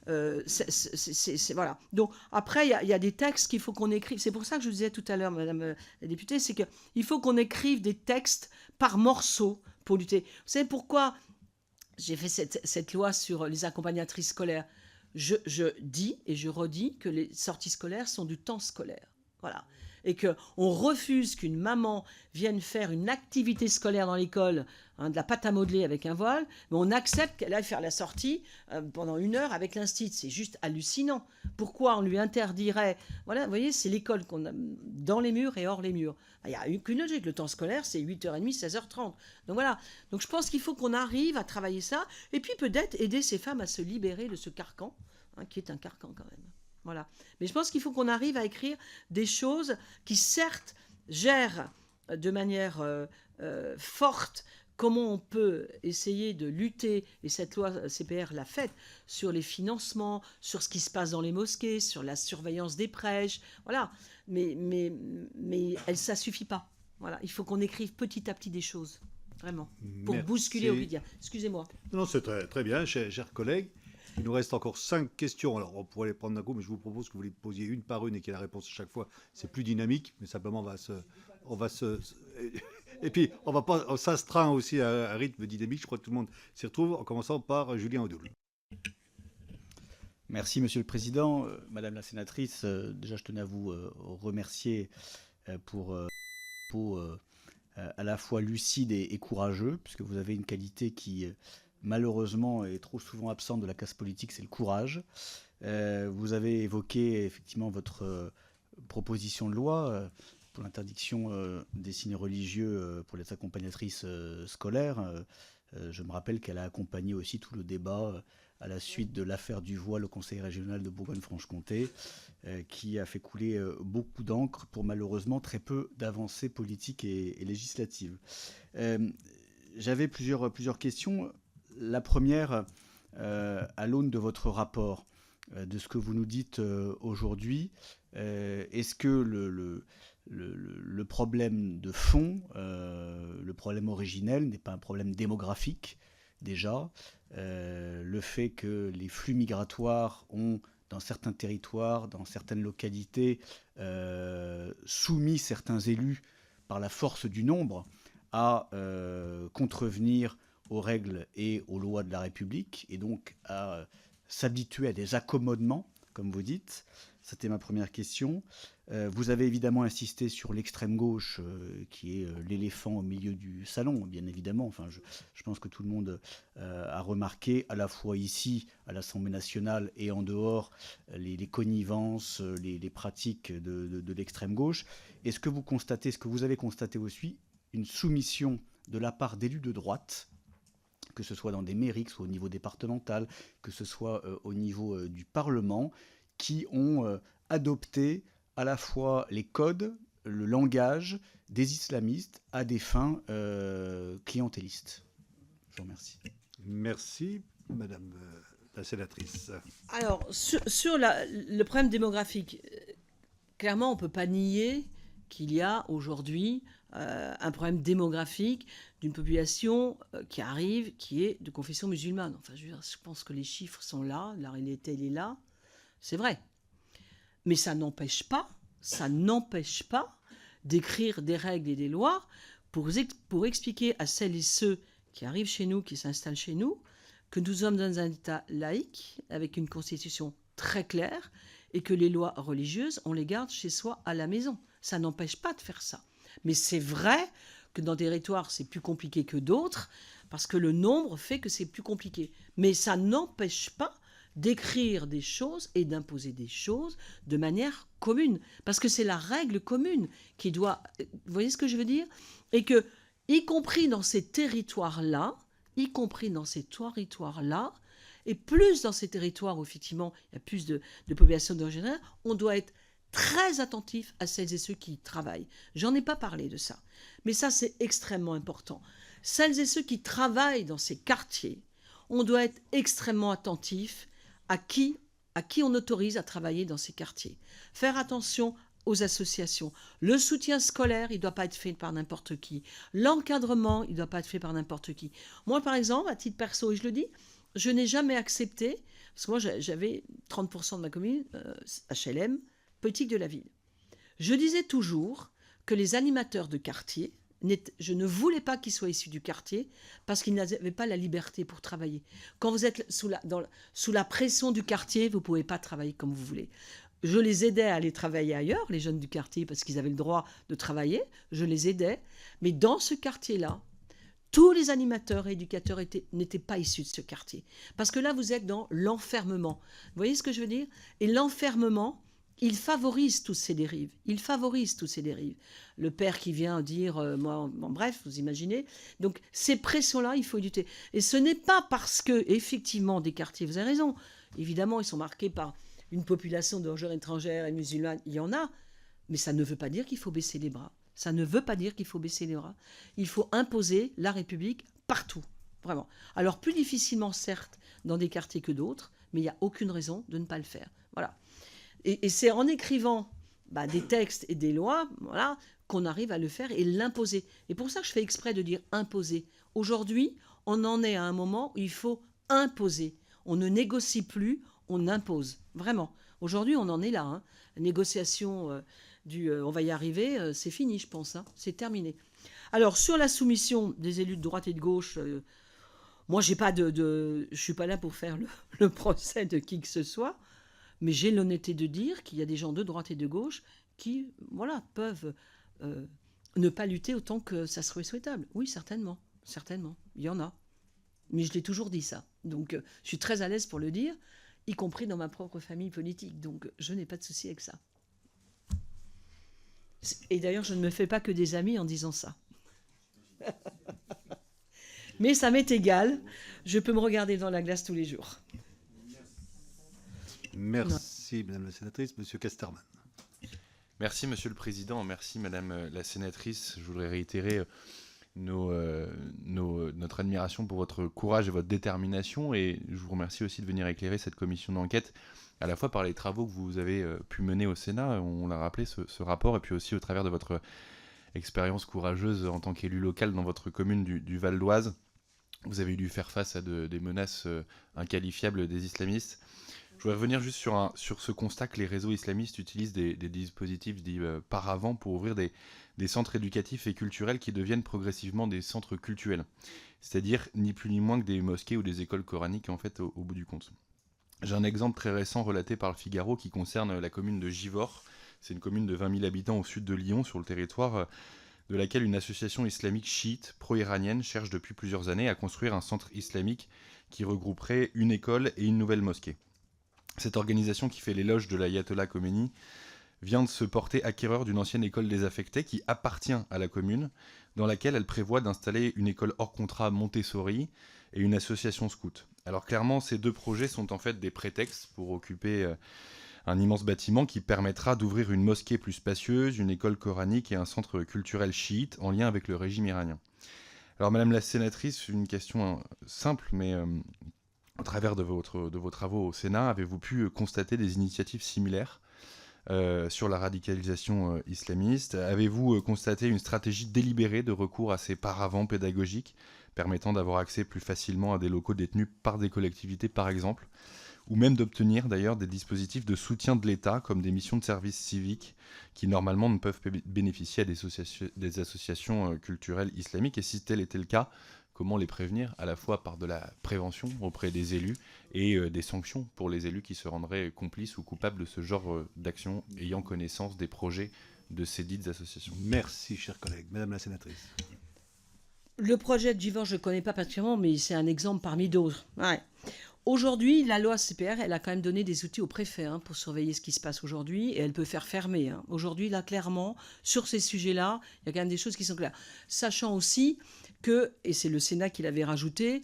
B: voilà. Donc, après, il y a des textes qu'il faut qu'on écrive. C'est pour ça que je disais tout à l'heure, Madame la députée, c'est qu'il faut qu'on écrive des textes par morceaux pour lutter. Vous savez pourquoi j'ai fait cette loi sur les accompagnatrices scolaires? Je dis et je redis que les sorties scolaires sont du temps scolaire. Voilà. Et qu'on refuse qu'une maman vienne faire une activité scolaire dans l'école, hein, de la pâte à modeler avec un voile, mais on accepte qu'elle aille faire la sortie pendant 1 heure avec l'instit. C'est juste hallucinant. Pourquoi on lui interdirait... Voilà, vous voyez, c'est l'école qu'on a dans les murs et hors les murs. Il n'y a qu'une logique. Le temps scolaire, c'est 8h30, 16h30. Donc voilà. Donc je pense qu'il faut qu'on arrive à travailler ça, et puis peut-être aider ces femmes à se libérer de ce carcan, hein, qui est un carcan quand même. Voilà. Mais je pense qu'il faut qu'on arrive à écrire des choses qui, certes, gèrent de manière forte comment on peut essayer de lutter, et cette loi CPR l'a faite, sur les financements, sur ce qui se passe dans les mosquées, sur la surveillance des prêches, voilà. Mais ça ne suffit pas. Voilà. Il faut qu'on écrive petit à petit des choses, vraiment, pour bousculer au quotidien. Excusez-moi.
A: Non, c'est très, très bien, chers collègues. Il nous reste encore 5 questions. Alors, on pourrait les prendre d'un coup, mais je vous propose que vous les posiez une par une et qu'il y ait la réponse à chaque fois. C'est plus dynamique, mais simplement, on va se... Et puis, on s'astreint aussi à un rythme dynamique. Je crois que tout le monde s'y retrouve, en commençant par Julien Audoul.
E: Merci, Monsieur le Président. Madame la sénatrice, déjà, je tenais à vous remercier pour à la fois lucide et courageux, puisque vous avez une qualité qui, malheureusement, est trop souvent absente de la classe politique, c'est le courage. Vous avez évoqué effectivement votre proposition de loi pour l'interdiction des signes religieux pour les accompagnatrices scolaires. Je me rappelle qu'elle a accompagné aussi tout le débat à la suite de l'affaire du voile au Conseil régional de Bourgogne-Franche-Comté, qui a fait couler beaucoup d'encre pour malheureusement très peu d'avancées politiques et législatives. J'avais plusieurs questions. La première, à l'aune de votre rapport, de ce que vous nous dites aujourd'hui, est-ce que le problème de fond, le problème originel n'est pas un problème démographique déjà, le fait que les flux migratoires ont, dans certains territoires, dans certaines localités, soumis certains élus par la force du nombre à contrevenir aux règles et aux lois de la République, et donc à s'habituer à des accommodements, comme vous dites. C'était ma première question. Vous avez évidemment insisté sur l'extrême gauche, qui est l'éléphant au milieu du salon, bien évidemment. Enfin, je pense que tout le monde a remarqué, à la fois ici, à l'Assemblée nationale, et en dehors, les connivences, les pratiques de l'extrême gauche. Est-ce que vous avez constaté aussi une soumission de la part d'élus de droite, que ce soit dans des mairies, que ce soit au niveau départemental, que ce soit au niveau du Parlement, qui ont adopté à la fois les codes, le langage des islamistes à des fins clientélistes. Je vous remercie.
A: Merci, Madame la sénatrice.
B: Alors, sur le problème démographique, clairement, on ne peut pas nier qu'il y a aujourd'hui un problème démographique d'une population qui arrive, qui est de confession musulmane. Enfin, je pense que les chiffres sont là, la réalité, elle est là. C'est vrai. Mais ça n'empêche pas d'écrire des règles et des lois pour expliquer à celles et ceux qui arrivent chez nous, qui s'installent chez nous, que nous sommes dans un État laïque, avec une constitution très claire, et que les lois religieuses, on les garde chez soi à la maison. Ça n'empêche pas de faire ça. Mais c'est vrai que dans des territoires, c'est plus compliqué que d'autres, parce que le nombre fait que c'est plus compliqué. Mais ça n'empêche pas d'écrire des choses et d'imposer des choses de manière commune. Parce que c'est la règle commune qui doit... Vous voyez ce que je veux dire? Et que, y compris dans ces territoires-là, et plus dans ces territoires où effectivement il y a plus de population d'origine, on doit être très attentif à celles et ceux qui y travaillent. J'en ai pas parlé de ça, mais ça c'est extrêmement important. Celles et ceux qui travaillent dans ces quartiers, on doit être extrêmement attentif à qui on autorise à travailler dans ces quartiers. Faire attention aux associations. Le soutien scolaire, il ne doit pas être fait par n'importe qui. L'encadrement, il ne doit pas être fait par n'importe qui. Moi, par exemple, à titre perso, et je le dis, je n'ai jamais accepté, parce que moi, j'avais 30% de ma commune, HLM, politique de la ville. Je disais toujours que les animateurs de quartier, je ne voulais pas qu'ils soient issus du quartier parce qu'ils n'avaient pas la liberté pour travailler. Quand vous êtes sous la pression du quartier, vous ne pouvez pas travailler comme vous voulez. Je les aidais à aller travailler ailleurs, les jeunes du quartier, parce qu'ils avaient le droit de travailler. Je les aidais. Mais dans ce quartier-là, tous les animateurs et éducateurs n'étaient pas issus de ce quartier. Parce que là, vous êtes dans l'enfermement. Vous voyez ce que je veux dire? Et l'enfermement, il favorise toutes ces dérives. Le père qui vient dire, bref, vous imaginez. Donc, ces pressions-là, il faut lutter. Et ce n'est pas parce que, effectivement, des quartiers, vous avez raison, évidemment, ils sont marqués par une population d'origine étrangère et musulmane, il y en a, mais ça ne veut pas dire qu'il faut baisser les bras. Il faut imposer la République partout, vraiment. Alors, plus difficilement, certes, dans des quartiers que d'autres, mais il n'y a aucune raison de ne pas le faire. Voilà. Et c'est en écrivant des textes et des lois, voilà, qu'on arrive à le faire et l'imposer. Et pour ça que je fais exprès de dire imposer. Aujourd'hui, on en est à un moment où il faut imposer. On ne négocie plus, on impose. Vraiment. Aujourd'hui, on en est là. La négociation on va y arriver, c'est fini, je pense. C'est terminé. Alors, sur la soumission des élus de droite et de gauche, moi, je suis pas là pour faire le procès de qui que ce soit. Mais j'ai l'honnêteté de dire qu'il y a des gens de droite et de gauche qui, voilà, peuvent ne pas lutter autant que ça serait souhaitable. Oui, certainement, certainement, il y en a. Mais je l'ai toujours dit ça. Donc, je suis très à l'aise pour le dire, y compris dans ma propre famille politique. Donc, je n'ai pas de souci avec ça. Et d'ailleurs, je ne me fais pas que des amis en disant ça. Mais ça m'est égal. Je peux me regarder dans la glace tous les jours.
A: Merci, Madame la sénatrice. Monsieur Casterman.
F: Merci, Monsieur le Président. Merci, Madame la sénatrice. Je voudrais réitérer notre admiration pour votre courage et votre détermination. Et je vous remercie aussi de venir éclairer cette commission d'enquête, à la fois par les travaux que vous avez pu mener au Sénat, on l'a rappelé, ce rapport, et puis aussi au travers de votre expérience courageuse en tant qu'élu local dans votre commune du Val d'Oise. Vous avez dû faire face à des menaces inqualifiables des islamistes. Je voudrais revenir juste sur ce constat que les réseaux islamistes utilisent des dispositifs dits paravents pour ouvrir des centres éducatifs et culturels qui deviennent progressivement des centres cultuels. C'est-à-dire ni plus ni moins que des mosquées ou des écoles coraniques en fait au bout du compte. J'ai un exemple très récent relaté par le Figaro qui concerne la commune de Givors. C'est une commune de 20 000 habitants au sud de Lyon, sur le territoire de laquelle une association islamique chiite pro-iranienne cherche depuis plusieurs années à construire un centre islamique qui regrouperait une école et une nouvelle mosquée. Cette organisation qui fait l'éloge de l'ayatollah Khomeini vient de se porter acquéreur d'une ancienne école désaffectée qui appartient à la commune, dans laquelle elle prévoit d'installer une école hors contrat Montessori et une association scout. Alors clairement, ces deux projets sont en fait des prétextes pour occuper un immense bâtiment qui permettra d'ouvrir une mosquée plus spacieuse, une école coranique et un centre culturel chiite en lien avec le régime iranien. Alors Madame la sénatrice, une question simple, mais au travers de vos travaux au Sénat, avez-vous pu constater des initiatives similaires sur la radicalisation islamiste? Avez-vous constaté une stratégie délibérée de recours à ces paravents pédagogiques permettant d'avoir accès plus facilement à des locaux détenus par des collectivités par exemple, ou même d'obtenir d'ailleurs des dispositifs de soutien de l'État comme des missions de service civique qui normalement ne peuvent bénéficier à des associations culturelles islamiques? Et si tel était le cas, comment les prévenir, à la fois par de la prévention auprès des élus et des sanctions pour les élus qui se rendraient complices ou coupables de ce genre d'action ayant connaissance des projets de ces dites associations?
A: Merci, cher collègue. Madame la sénatrice.
B: Le projet de Givors, je ne le connais pas particulièrement, mais c'est un exemple parmi d'autres. Ouais. Aujourd'hui, la loi CPR, elle a quand même donné des outils au préfet pour surveiller ce qui se passe aujourd'hui, et elle peut faire fermer. Aujourd'hui, là, clairement, sur ces sujets-là, il y a quand même des choses qui sont claires. Sachant aussi que, et c'est le Sénat qui l'avait rajouté,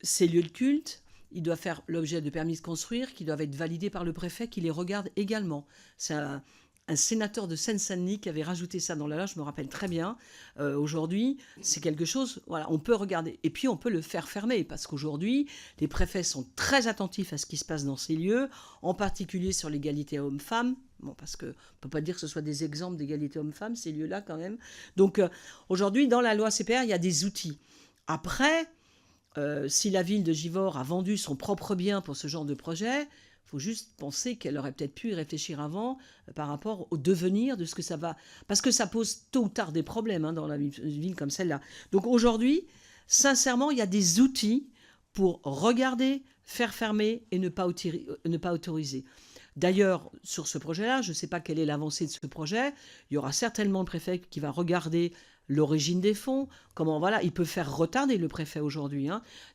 B: ces lieux de culte, ils doivent faire l'objet de permis de construire, qui doivent être validés par le préfet, qui les regarde également. C'est un sénateur de Seine-Saint-Denis qui avait rajouté ça dans la loi, je me rappelle très bien. Aujourd'hui, c'est quelque chose, voilà, on peut regarder. Et puis, on peut le faire fermer, parce qu'aujourd'hui, les préfets sont très attentifs à ce qui se passe dans ces lieux, en particulier sur l'égalité homme-femme. Bon, parce qu'on ne peut pas dire que ce soit des exemples d'égalité homme-femme, ces lieux-là, quand même. Donc, aujourd'hui, dans la loi CPR, il y a des outils. Après, si la ville de Givors a vendu son propre bien pour ce genre de projet, il faut juste penser qu'elle aurait peut-être pu y réfléchir avant par rapport au devenir de ce que ça va... Parce que ça pose tôt ou tard des problèmes dans une ville comme celle-là. Donc aujourd'hui, sincèrement, il y a des outils pour regarder, faire fermer et ne pas autoriser. D'ailleurs, sur ce projet-là, je ne sais pas quelle est l'avancée de ce projet. Il y aura certainement le préfet qui va regarder l'origine des fonds, comment, voilà, il peut faire retarder le préfet aujourd'hui.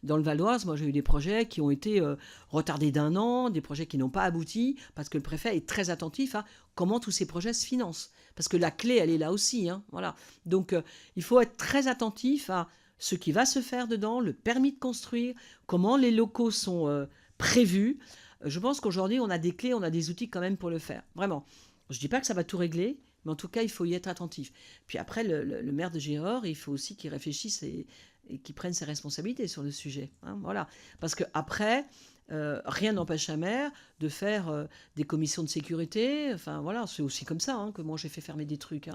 B: Dans le Val d'Oise, moi j'ai eu des projets qui ont été retardés d'1 an, des projets qui n'ont pas abouti, parce que le préfet est très attentif à comment tous ces projets se financent. Parce que la clé, elle est là aussi. Voilà. Donc il faut être très attentif à ce qui va se faire dedans, le permis de construire, comment les locaux sont prévus. Je pense qu'aujourd'hui, on a des clés, on a des outils quand même pour le faire. Vraiment. Je ne dis pas que ça va tout régler, mais en tout cas, il faut y être attentif. Puis après, le maire de Givors, il faut aussi qu'il réfléchisse et qu'il prenne ses responsabilités sur le sujet. Voilà. Parce qu'après, rien n'empêche un maire de faire des commissions de sécurité. Enfin, voilà, c'est aussi comme ça que moi, j'ai fait fermer des trucs.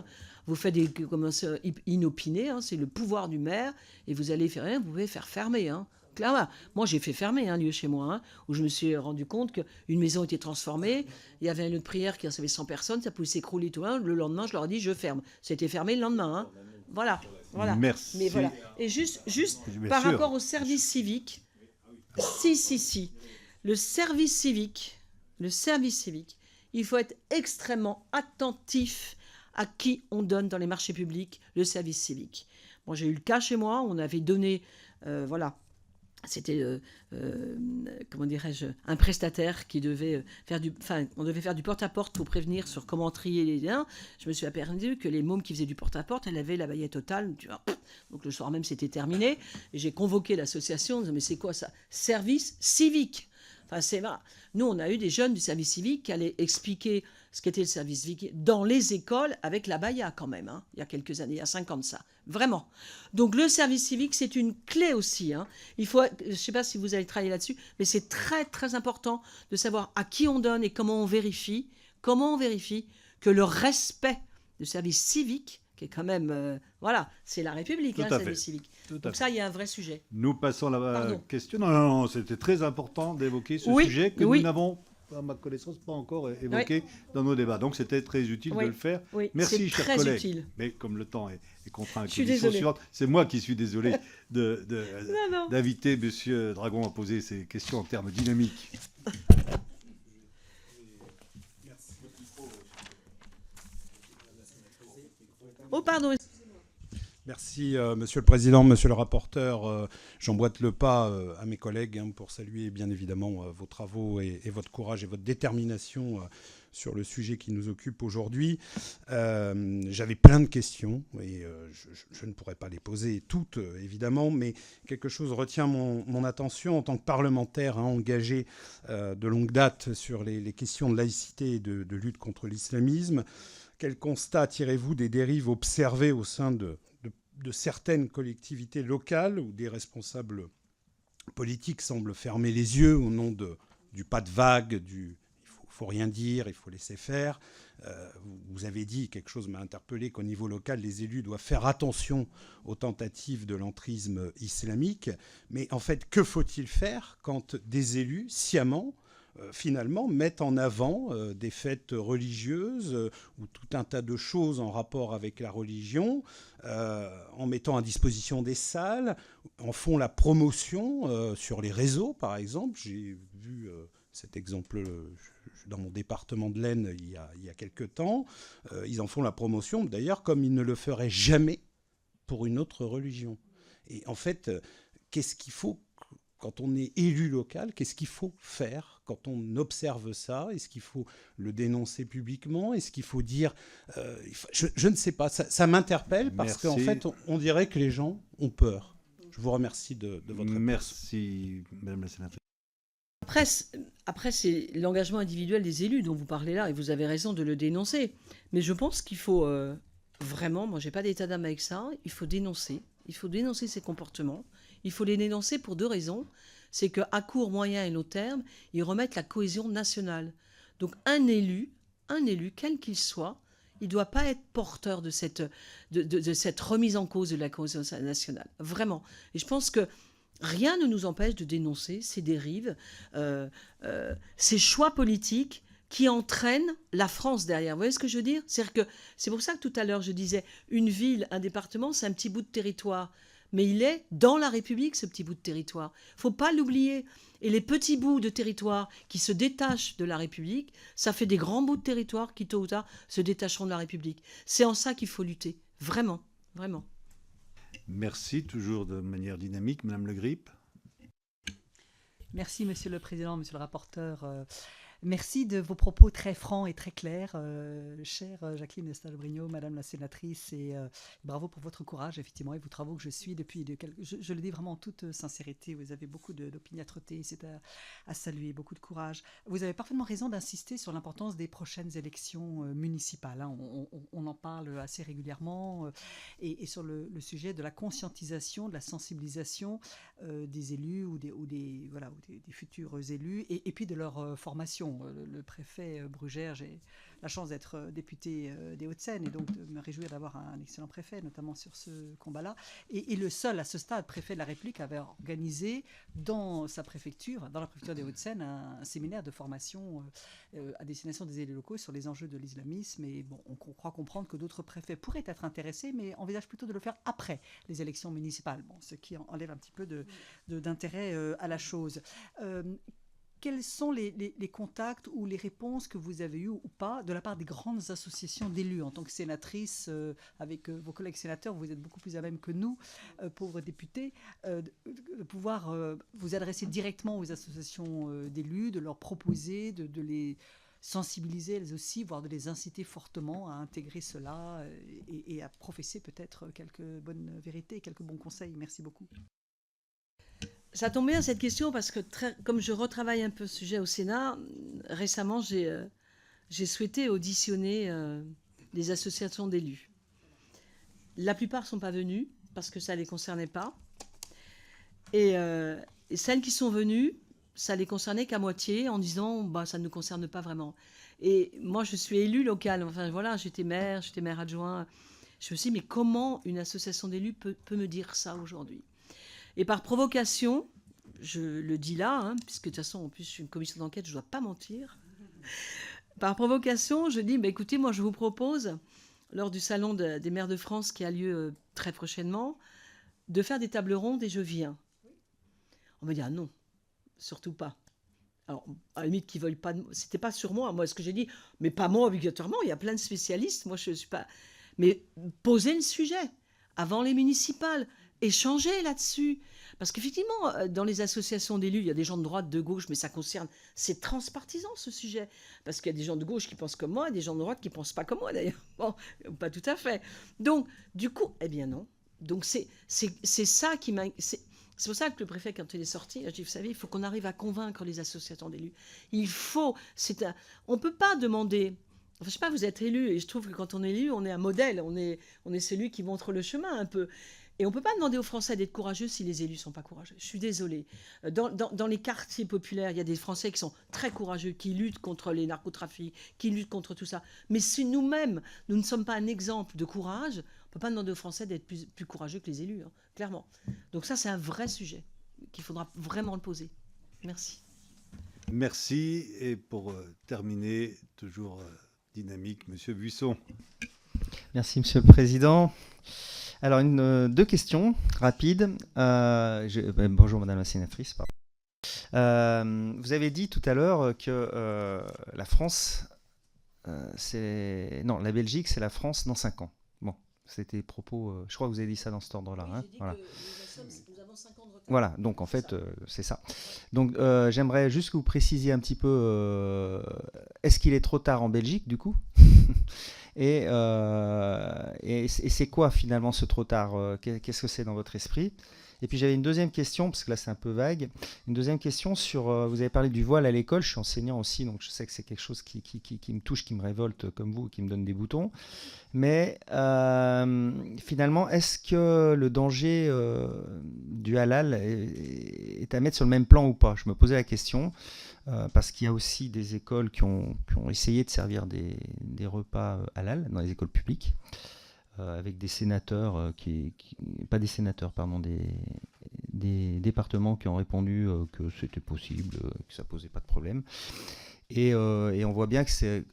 B: Vous faites des commissions inopinées, c'est le pouvoir du maire, et vous allez faire rien, vous pouvez faire fermer. Clairement. Moi, j'ai fait fermer un lieu chez moi, où je me suis rendu compte qu'une maison était transformée. Il y avait un lieu de prière qui recevait 100 personnes, ça pouvait s'écrouler tout. Le lendemain, je leur ai dit, je ferme. C'était fermé le lendemain. Voilà.
A: Merci.
B: Mais voilà. Et juste par rapport au service civique, si. Le service civique, il faut être extrêmement attentif à qui on donne dans les marchés publics le service civique. Moi, j'ai eu le cas chez moi, on avait donné, voilà, c'était, comment dirais-je, un prestataire qui devait on devait faire du porte-à-porte pour prévenir sur comment trier les liens. Je me suis aperçu que les mômes qui faisaient du porte-à-porte, elle avait la baillette totale. Tu vois. Donc le soir même, c'était terminé. Et j'ai convoqué l'association en disant, mais c'est quoi ça? Service civique. Enfin, c'est vrai. Nous, on a eu des jeunes du service civique qui allaient expliquer ce qu'était le service civique dans les écoles avec la baya quand même, hein, il y a quelques années, il y a 5 ans de ça. Vraiment. Donc le service civique, c'est une clé aussi. Hein. Il faut, je ne sais pas si vous allez travailler là-dessus, mais c'est très très important de savoir à qui on donne et comment on vérifie que le respect du service civique, qui est quand même, voilà, c'est la République, hein, le service civique. Donc ça, il y a un vrai sujet.
A: Nous passons à la
B: Pardon.
A: question. Non, c'était très important d'évoquer ce sujet que nous n'avons, à ma connaissance, pas encore évoqué dans nos débats. Donc c'était très utile de le faire.
B: Oui,
A: merci, chers
B: très
A: collègues.
B: Utile.
A: Mais comme le temps est contraint,
B: Je suis désolée.
A: c'est moi qui suis désolé d'inviter M. Dragon à poser ces questions en termes dynamiques.
B: Oh, pardon.
G: Merci, Monsieur le Président, Monsieur le rapporteur. J'emboîte le pas à mes collègues pour saluer bien évidemment vos travaux et votre courage et votre détermination sur le sujet qui nous occupe aujourd'hui. J'avais plein de questions et je ne pourrais pas les poser toutes, évidemment, mais quelque chose retient mon attention en tant que parlementaire engagé de longue date sur les questions de laïcité et de lutte contre l'islamisme. Quel constat tirez-vous des dérives observées au sein de certaines collectivités locales où des responsables politiques semblent fermer les yeux au nom du pas de vague, il faut rien dire, il faut laisser faire. Vous avez dit, quelque chose m'a interpellé, qu'au niveau local, les élus doivent faire attention aux tentatives de l'entrisme islamique. Mais en fait, que faut-il faire quand des élus, sciemment, finalement, mettent en avant des fêtes religieuses ou tout un tas de choses en rapport avec la religion, en mettant à disposition des salles, en font la promotion sur les réseaux, par exemple. J'ai vu cet exemple dans mon département de l'Aisne il y a quelques temps. Ils en font la promotion, d'ailleurs, comme ils ne le feraient jamais pour une autre religion. Et en fait, qu'est-ce qu'il faut quand on est élu local, qu'est-ce qu'il faut faire quand on observe ça? Est-ce qu'il faut le dénoncer publiquement? Est-ce qu'il faut dire... je ne sais pas, ça m'interpelle parce qu'en fait, on dirait que les gens ont peur. Je vous remercie de votre réponse.
A: Merci, Madame la sénatrice.
B: Après, c'est l'engagement individuel des élus dont vous parlez là, et vous avez raison de le dénoncer. Mais je pense qu'il faut vraiment, moi j'ai pas d'état d'âme avec ça, il faut dénoncer ces comportements. Il faut les dénoncer pour 2 raisons. C'est qu'à court, moyen et long terme, ils remettent la cohésion nationale. Donc un élu, quel qu'il soit, il ne doit pas être porteur de cette remise en cause de la cohésion nationale. Vraiment. Et je pense que rien ne nous empêche de dénoncer ces dérives, ces choix politiques qui entraînent la France derrière. Vous voyez ce que je veux dire? C'est pour ça que tout à l'heure, je disais, une ville, un département, c'est un petit bout de territoire. Mais il est dans la République, ce petit bout de territoire. Il ne faut pas l'oublier. Et les petits bouts de territoire qui se détachent de la République, ça fait des grands bouts de territoire qui, tôt ou tard, se détacheront de la République. C'est en ça qu'il faut lutter. Vraiment, vraiment.
A: Merci, toujours de manière dynamique. Madame Le Grip.
H: Merci, Monsieur le Président, Monsieur le rapporteur. Merci de vos propos très francs et très clairs, chère Jacqueline Eustache-Brinio, Madame la sénatrice, et bravo pour votre courage, effectivement, et vos travaux que je suis depuis, je le dis vraiment en toute sincérité, vous avez beaucoup d'opiniâtreté, c'est à saluer, beaucoup de courage. Vous avez parfaitement raison d'insister sur l'importance des prochaines élections municipales, hein. On en parle assez régulièrement, et sur le sujet de la conscientisation, de la sensibilisation des élus ou des futurs élus, et puis de leur formation. Le préfet Brugère, j'ai la chance d'être député des Hauts-de-Seine et donc de me réjouir d'avoir un excellent préfet, notamment sur ce combat-là. Et le seul, à ce stade, préfet de la République avait organisé dans la préfecture des Hauts-de-Seine, un séminaire de formation à destination des élus locaux sur les enjeux de l'islamisme. Et bon, on croit comprendre que d'autres préfets pourraient être intéressés, mais envisagent plutôt de le faire après les élections municipales, ce qui enlève un petit peu d'intérêt à la chose. quels sont les contacts ou les réponses que vous avez eues ou pas de la part des grandes associations d'élus? En tant que sénatrice, avec vos collègues sénateurs, vous êtes beaucoup plus à même que nous, pauvres députés, de pouvoir vous adresser directement aux associations d'élus, de leur proposer, de les sensibiliser elles aussi, voire de les inciter fortement à intégrer cela et à professer peut-être quelques bonnes vérités, quelques bons conseils. Merci beaucoup.
B: Ça tombe bien cette question parce que comme je retravaille un peu ce sujet au Sénat, récemment j'ai souhaité auditionner des associations d'élus. La plupart ne sont pas venus parce que ça ne les concernait pas. Et celles qui sont venues, ça les concernait qu'à moitié en disant bah, ça ne nous concerne pas vraiment. Et moi je suis élue locale, enfin voilà, j'étais maire adjoint. Je me suis dit mais comment une association d'élus peut me dire ça aujourd'hui? Et par provocation, je le dis là, hein, puisque de toute façon, en plus, je suis une commission d'enquête, je ne dois pas mentir. Par provocation, je dis, bah, écoutez, moi, je vous propose, lors du salon des maires de France qui a lieu très prochainement, de faire des tables rondes et je viens. On me dit, ah non, surtout pas. Alors, à la limite, qu'ils ne veulent pas... C'était pas sur moi, ce que j'ai dit, mais pas moi obligatoirement, il y a plein de spécialistes, moi, je ne suis pas... Mais poser le sujet avant les municipales, échanger là-dessus. Parce qu'effectivement, dans les associations d'élus, il y a des gens de droite, de gauche, mais ça concerne, c'est transpartisan ce sujet. Parce qu'il y a des gens de gauche qui pensent comme moi, et des gens de droite qui ne pensent pas comme moi d'ailleurs. Bon, pas tout à fait. Donc, du coup, eh bien non. Donc c'est ça qui m'a... C'est pour ça que le préfet, quand il est sorti, a dit, vous savez, il faut qu'on arrive à convaincre les associations d'élus. Il faut... On ne peut pas demander... Enfin, je ne sais pas, vous êtes élu, et je trouve que quand on est élu, on est un modèle, on est celui qui montre le chemin un peu. Et on ne peut pas demander aux Français d'être courageux si les élus ne sont pas courageux. Je suis désolée. Dans les quartiers populaires, il y a des Français qui sont très courageux, qui luttent contre les narcotrafics, qui luttent contre tout ça. Mais si nous-mêmes, nous ne sommes pas un exemple de courage, on ne peut pas demander aux Français d'être plus courageux que les élus, hein, clairement. Donc ça, c'est un vrai sujet qu'il faudra vraiment le poser. Merci.
A: Merci. Et pour terminer, toujours dynamique, Monsieur Buisson.
I: Merci, Monsieur le Président. Alors, deux questions rapides. Bonjour, Madame la sénatrice. Vous avez dit tout à l'heure que la France, non, la Belgique, c'est la France dans 5 ans. Bon, c'était propos... je crois que vous avez dit ça dans cet ordre-là.
B: Oui,
I: hein,
B: j'ai dit
I: voilà.
B: que nous avons 5 ans de retard.
I: Voilà, donc en fait, c'est ça. Donc, j'aimerais juste que vous précisiez un petit peu, est-ce qu'il est trop tard en Belgique, du coup? Et c'est quoi finalement ce trop tard? Qu'est-ce que c'est dans votre esprit? Et puis j'avais une deuxième question, parce que là c'est un peu vague. Une deuxième question sur, vous avez parlé du voile à l'école, je suis enseignant aussi, donc je sais que c'est quelque chose qui me touche, qui me révolte comme vous, qui me donne des boutons. Mais finalement, est-ce que le danger du halal est à mettre sur le même plan ou pas? Je me posais la question. Parce qu'il y a aussi des écoles qui ont essayé de servir des repas halal dans les écoles publiques, avec des sénateurs, pas des sénateurs, pardon, des départements qui ont répondu que c'était possible, que ça posait pas de problème. Et on voit bien que c'est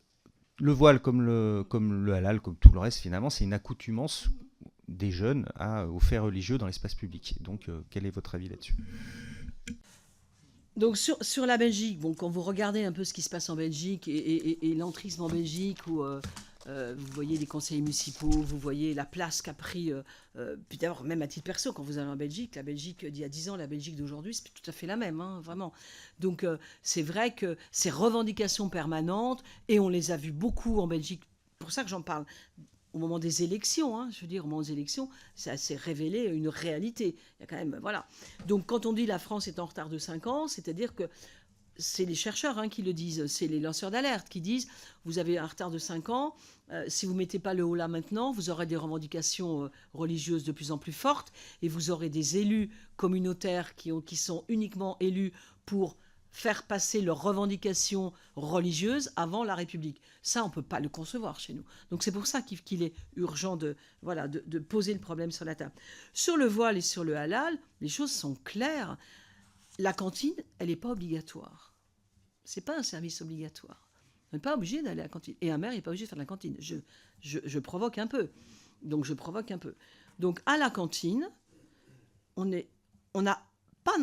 I: le voile comme le halal, comme tout le reste finalement, c'est une accoutumance des jeunes aux faits religieux dans l'espace public. Donc, quel est votre avis là-dessus ?
B: Donc sur la Belgique, bon, quand vous regardez un peu ce qui se passe en Belgique et l'entrisme en Belgique, où vous voyez les conseils municipaux, vous voyez la place qu'a pris, puis d'abord même à titre perso, quand vous allez en Belgique, la Belgique d'il y a 10 ans, la Belgique d'aujourd'hui, c'est tout à fait la même, hein, vraiment. Donc c'est vrai que ces revendications permanentes, et on les a vues beaucoup en Belgique, pour ça que j'en parle, au moment des élections, hein, je veux dire, au moment des élections, ça s'est révélé une réalité. Il y a quand même, voilà. Donc, quand on dit la France est en retard de 5 ans, c'est-à-dire que c'est les chercheurs qui le disent, c'est les lanceurs d'alerte qui disent, vous avez un retard de 5 ans, si vous ne mettez pas le haut là maintenant, vous aurez des revendications religieuses de plus en plus fortes, et vous aurez des élus communautaires qui sont uniquement élus pour faire passer leurs revendications religieuses avant la République. Ça, on ne peut pas le concevoir chez nous. Donc c'est pour ça qu'il est urgent de poser le problème sur la table. Sur le voile et sur le halal, les choses sont claires. La cantine, elle n'est pas obligatoire. Ce n'est pas un service obligatoire. On n'est pas obligé d'aller à la cantine. Et un maire n'est pas obligé de faire de la cantine. Je provoque un peu. Donc je provoque un peu. Donc à la cantine, on a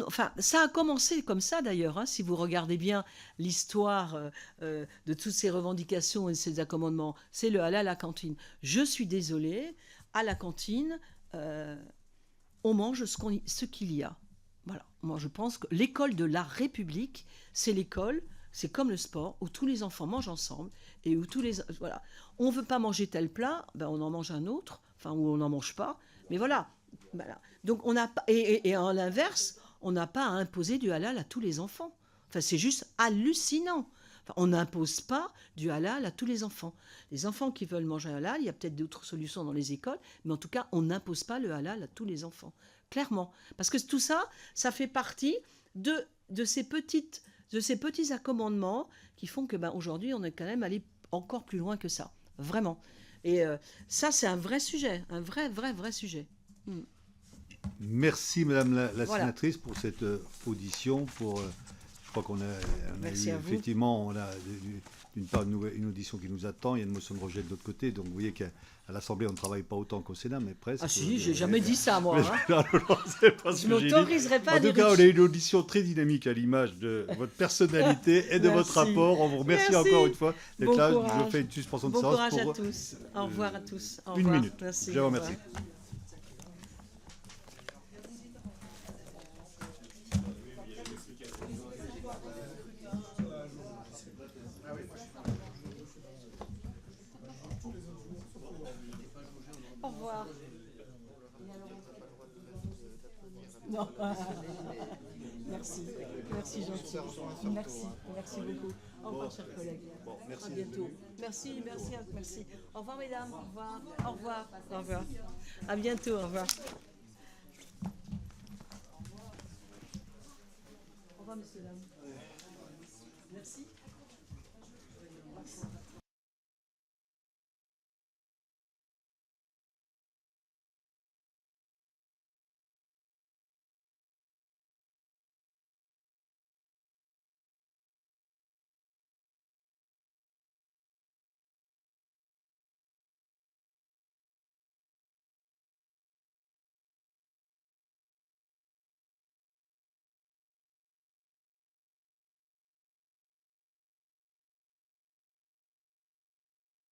B: Enfin, ça a commencé comme ça d'ailleurs, hein, si vous regardez bien l'histoire de toutes ces revendications et ces accommodements, c'est le halal à la cantine. Je suis désolée, à la cantine, on mange ce qu'il y a. Voilà. Moi, je pense que l'école de la République, c'est l'école, c'est comme le sport, où tous les enfants mangent ensemble et où voilà. On ne veut pas manger tel plat, ben on en mange un autre, enfin, ou on n'en mange pas, mais voilà. Donc, on n'a pas, et à l'inverse, on n'a pas à imposer du halal à tous les enfants. Enfin, c'est juste hallucinant. Enfin, on n'impose pas du halal à tous les enfants. Les enfants qui veulent manger halal, il y a peut-être d'autres solutions dans les écoles, mais en tout cas, on n'impose pas le halal à tous les enfants. Clairement. Parce que tout ça, ça fait partie de ces petits accommodements qui font que aujourd'hui, on est quand même allé encore plus loin que ça. Vraiment. Et ça, c'est un vrai sujet. Un vrai sujet.
A: Merci Madame la
B: Voilà.
A: sénatrice pour cette audition. Je crois qu'on a
B: Merci
A: eu
B: à vous.
A: effectivement, on a d'une part une audition qui nous attend, il y a une motion de rejet de l'autre côté, donc vous voyez qu'à l'Assemblée on ne travaille pas autant qu'au Sénat, mais presque.
B: Ah si, j'ai jamais dit ça moi. Hein.
A: Non, c'est pas ce
B: Je
A: que j'ai dit.
B: m'autoriserai pas à
A: En tout
B: dire
A: cas,
B: une
A: on a eu une audition très dynamique à l'image de votre personnalité et de votre
B: Merci.
A: rapport. On vous remercie
B: Merci.
A: encore une fois d'être
B: Bon
A: là.
B: courage.
A: Je fais une suspension de
B: Bon
A: séance
B: courage
A: pour
B: à tous. Au revoir à tous. Au
A: une
B: revoir.
A: minute.
B: Merci.
A: Je vous
B: Au
A: remercie.
B: revoir. Au revoir. Non. Merci. Merci gentil. Merci beaucoup. Au revoir, chers collègues. À bientôt. Merci. Au revoir, mesdames. Au revoir. Au revoir. À bientôt. Au revoir. Au revoir, messieurs, dames. Merci.